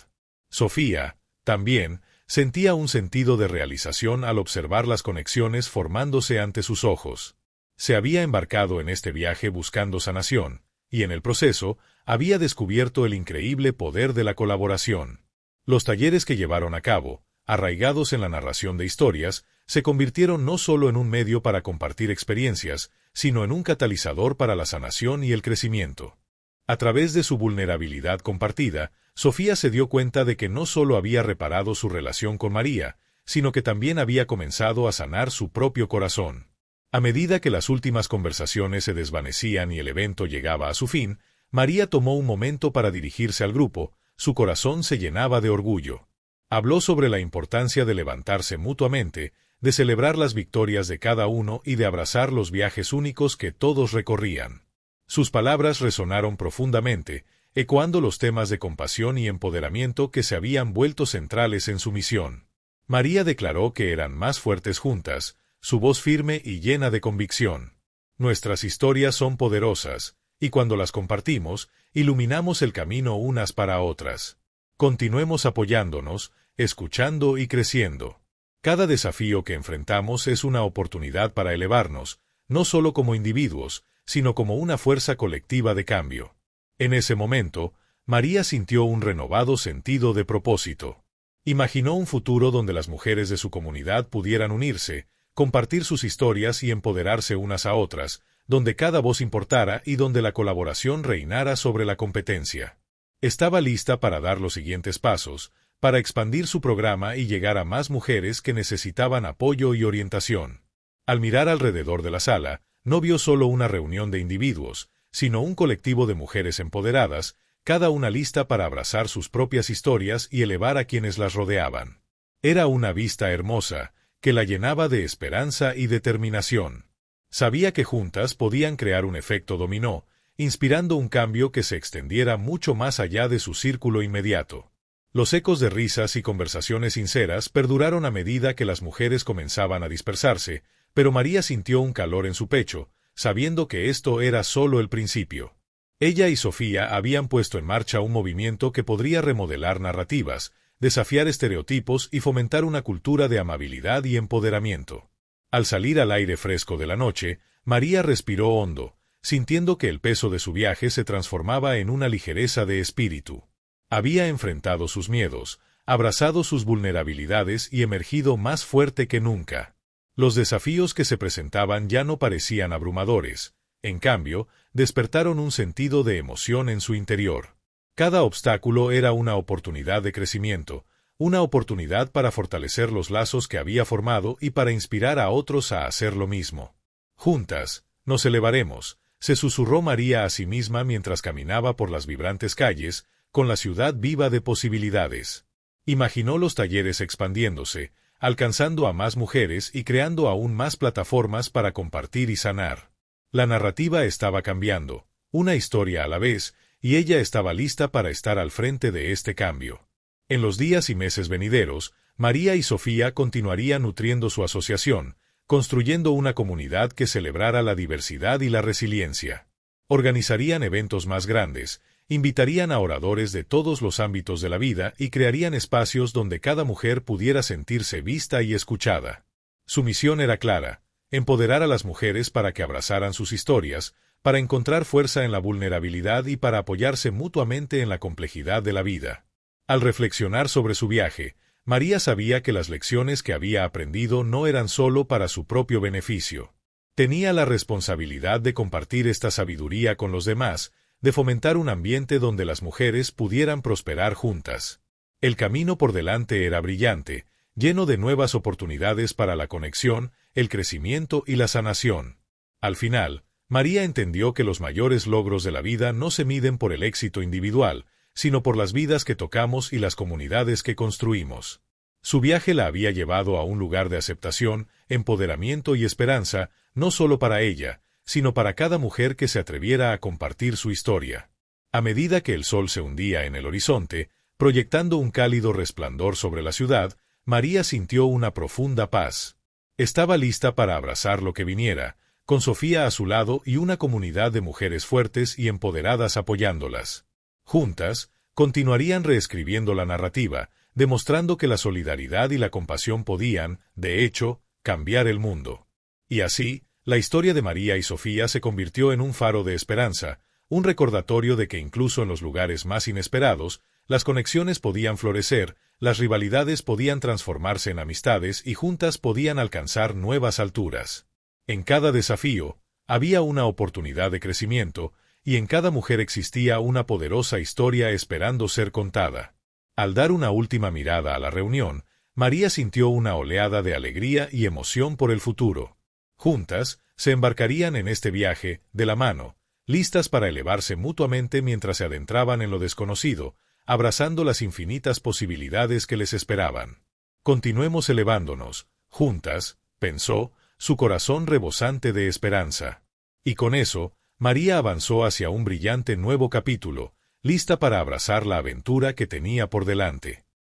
Sofía, también, sentía un sentido de realización al observar las conexiones formándose ante sus ojos. Se había embarcado en este viaje buscando sanación, y en el proceso, había descubierto el increíble poder de la colaboración. Los talleres que llevaron a cabo, arraigados en la narración de historias, se convirtieron no solo en un medio para compartir experiencias, sino en un catalizador para la sanación y el crecimiento. A través de su vulnerabilidad compartida, Sofía se dio cuenta de que no solo había reparado su relación con María, sino que también había comenzado a sanar su propio corazón. A medida que las últimas conversaciones se desvanecían y el evento llegaba a su fin, María tomó un momento para dirigirse al grupo. Su corazón se llenaba de orgullo. Habló sobre la importancia de levantarse mutuamente, de celebrar las victorias de cada uno y de abrazar los viajes únicos que todos recorrían. Sus palabras resonaron profundamente, ecoando los temas de compasión y empoderamiento que se habían vuelto centrales en su misión. María declaró que eran más fuertes juntas, su voz firme y llena de convicción. Nuestras historias son poderosas, y cuando las compartimos, iluminamos el camino unas para otras. Continuemos apoyándonos, escuchando y creciendo. Cada desafío que enfrentamos es una oportunidad para elevarnos, no solo como individuos, sino como una fuerza colectiva de cambio. En ese momento, María sintió un renovado sentido de propósito. Imaginó un futuro donde las mujeres de su comunidad pudieran unirse, compartir sus historias y empoderarse unas a otras, donde cada voz importara y donde la colaboración reinara sobre la competencia. Estaba lista para dar los siguientes pasos, para expandir su programa y llegar a más mujeres que necesitaban apoyo y orientación. Al mirar alrededor de la sala, no vio solo una reunión de individuos, sino un colectivo de mujeres empoderadas, cada una lista para abrazar sus propias historias y elevar a quienes las rodeaban. Era una vista hermosa, que la llenaba de esperanza y determinación. Sabía que juntas podían crear un efecto dominó, inspirando un cambio que se extendiera mucho más allá de su círculo inmediato. Los ecos de risas y conversaciones sinceras perduraron a medida que las mujeres comenzaban a dispersarse, pero María sintió un calor en su pecho, sabiendo que esto era solo el principio. Ella y Sofía habían puesto en marcha un movimiento que podría remodelar narrativas, desafiar estereotipos y fomentar una cultura de amabilidad y empoderamiento. Al salir al aire fresco de la noche, María respiró hondo, sintiendo que el peso de su viaje se transformaba en una ligereza de espíritu. Había enfrentado sus miedos, abrazado sus vulnerabilidades y emergido más fuerte que nunca. Los desafíos que se presentaban ya no parecían abrumadores, en cambio, despertaron un sentido de emoción en su interior. Cada obstáculo era una oportunidad de crecimiento, una oportunidad para fortalecer los lazos que había formado y para inspirar a otros a hacer lo mismo. Juntas, nos elevaremos, se susurró María a sí misma mientras caminaba por las vibrantes calles, con la ciudad viva de posibilidades. Imaginó los talleres expandiéndose, alcanzando a más mujeres y creando aún más plataformas para compartir y sanar. La narrativa estaba cambiando, una historia a la vez, y ella estaba lista para estar al frente de este cambio. En los días y meses venideros, María y Sofía continuarían nutriendo su asociación, construyendo una comunidad que celebrara la diversidad y la resiliencia. Organizarían eventos más grandes, invitarían a oradores de todos los ámbitos de la vida y crearían espacios donde cada mujer pudiera sentirse vista y escuchada. Su misión era clara: empoderar a las mujeres para que abrazaran sus historias, para encontrar fuerza en la vulnerabilidad y para apoyarse mutuamente en la complejidad de la vida. Al reflexionar sobre su viaje, María sabía que las lecciones que había aprendido no eran solo para su propio beneficio. Tenía la responsabilidad de compartir esta sabiduría con los demás, de fomentar un ambiente donde las mujeres pudieran prosperar juntas. El camino por delante era brillante, lleno de nuevas oportunidades para la conexión, el crecimiento y la sanación. Al final, María entendió que los mayores logros de la vida no se miden por el éxito individual, sino por las vidas que tocamos y las comunidades que construimos. Su viaje la había llevado a un lugar de aceptación, empoderamiento y esperanza, no solo para ella, sino para cada mujer que se atreviera a compartir su historia. A medida que el sol se hundía en el horizonte, proyectando un cálido resplandor sobre la ciudad, María sintió una profunda paz. Estaba lista para abrazar lo que viniera, con Sofía a su lado y una comunidad de mujeres fuertes y empoderadas apoyándolas. Juntas, continuarían reescribiendo la narrativa, demostrando que la solidaridad y la compasión podían, de hecho, cambiar el mundo. Y así, la historia de María y Sofía se convirtió en un faro de esperanza, un recordatorio de que incluso en los lugares más inesperados, las conexiones podían florecer, las rivalidades podían transformarse en amistades y juntas podían alcanzar nuevas alturas. En cada desafío, había una oportunidad de crecimiento, y en cada mujer existía una poderosa historia esperando ser contada. Al dar una última mirada a la reunión, María sintió una oleada de alegría y emoción por el futuro. Juntas, se embarcarían en este viaje, de la mano, listas para elevarse mutuamente mientras se adentraban en lo desconocido, abrazando las infinitas posibilidades que les esperaban. Continuemos elevándonos, juntas, pensó, su corazón rebosante de esperanza. Y con eso, María avanzó hacia un brillante nuevo capítulo, lista para abrazar la aventura que tenía por delante.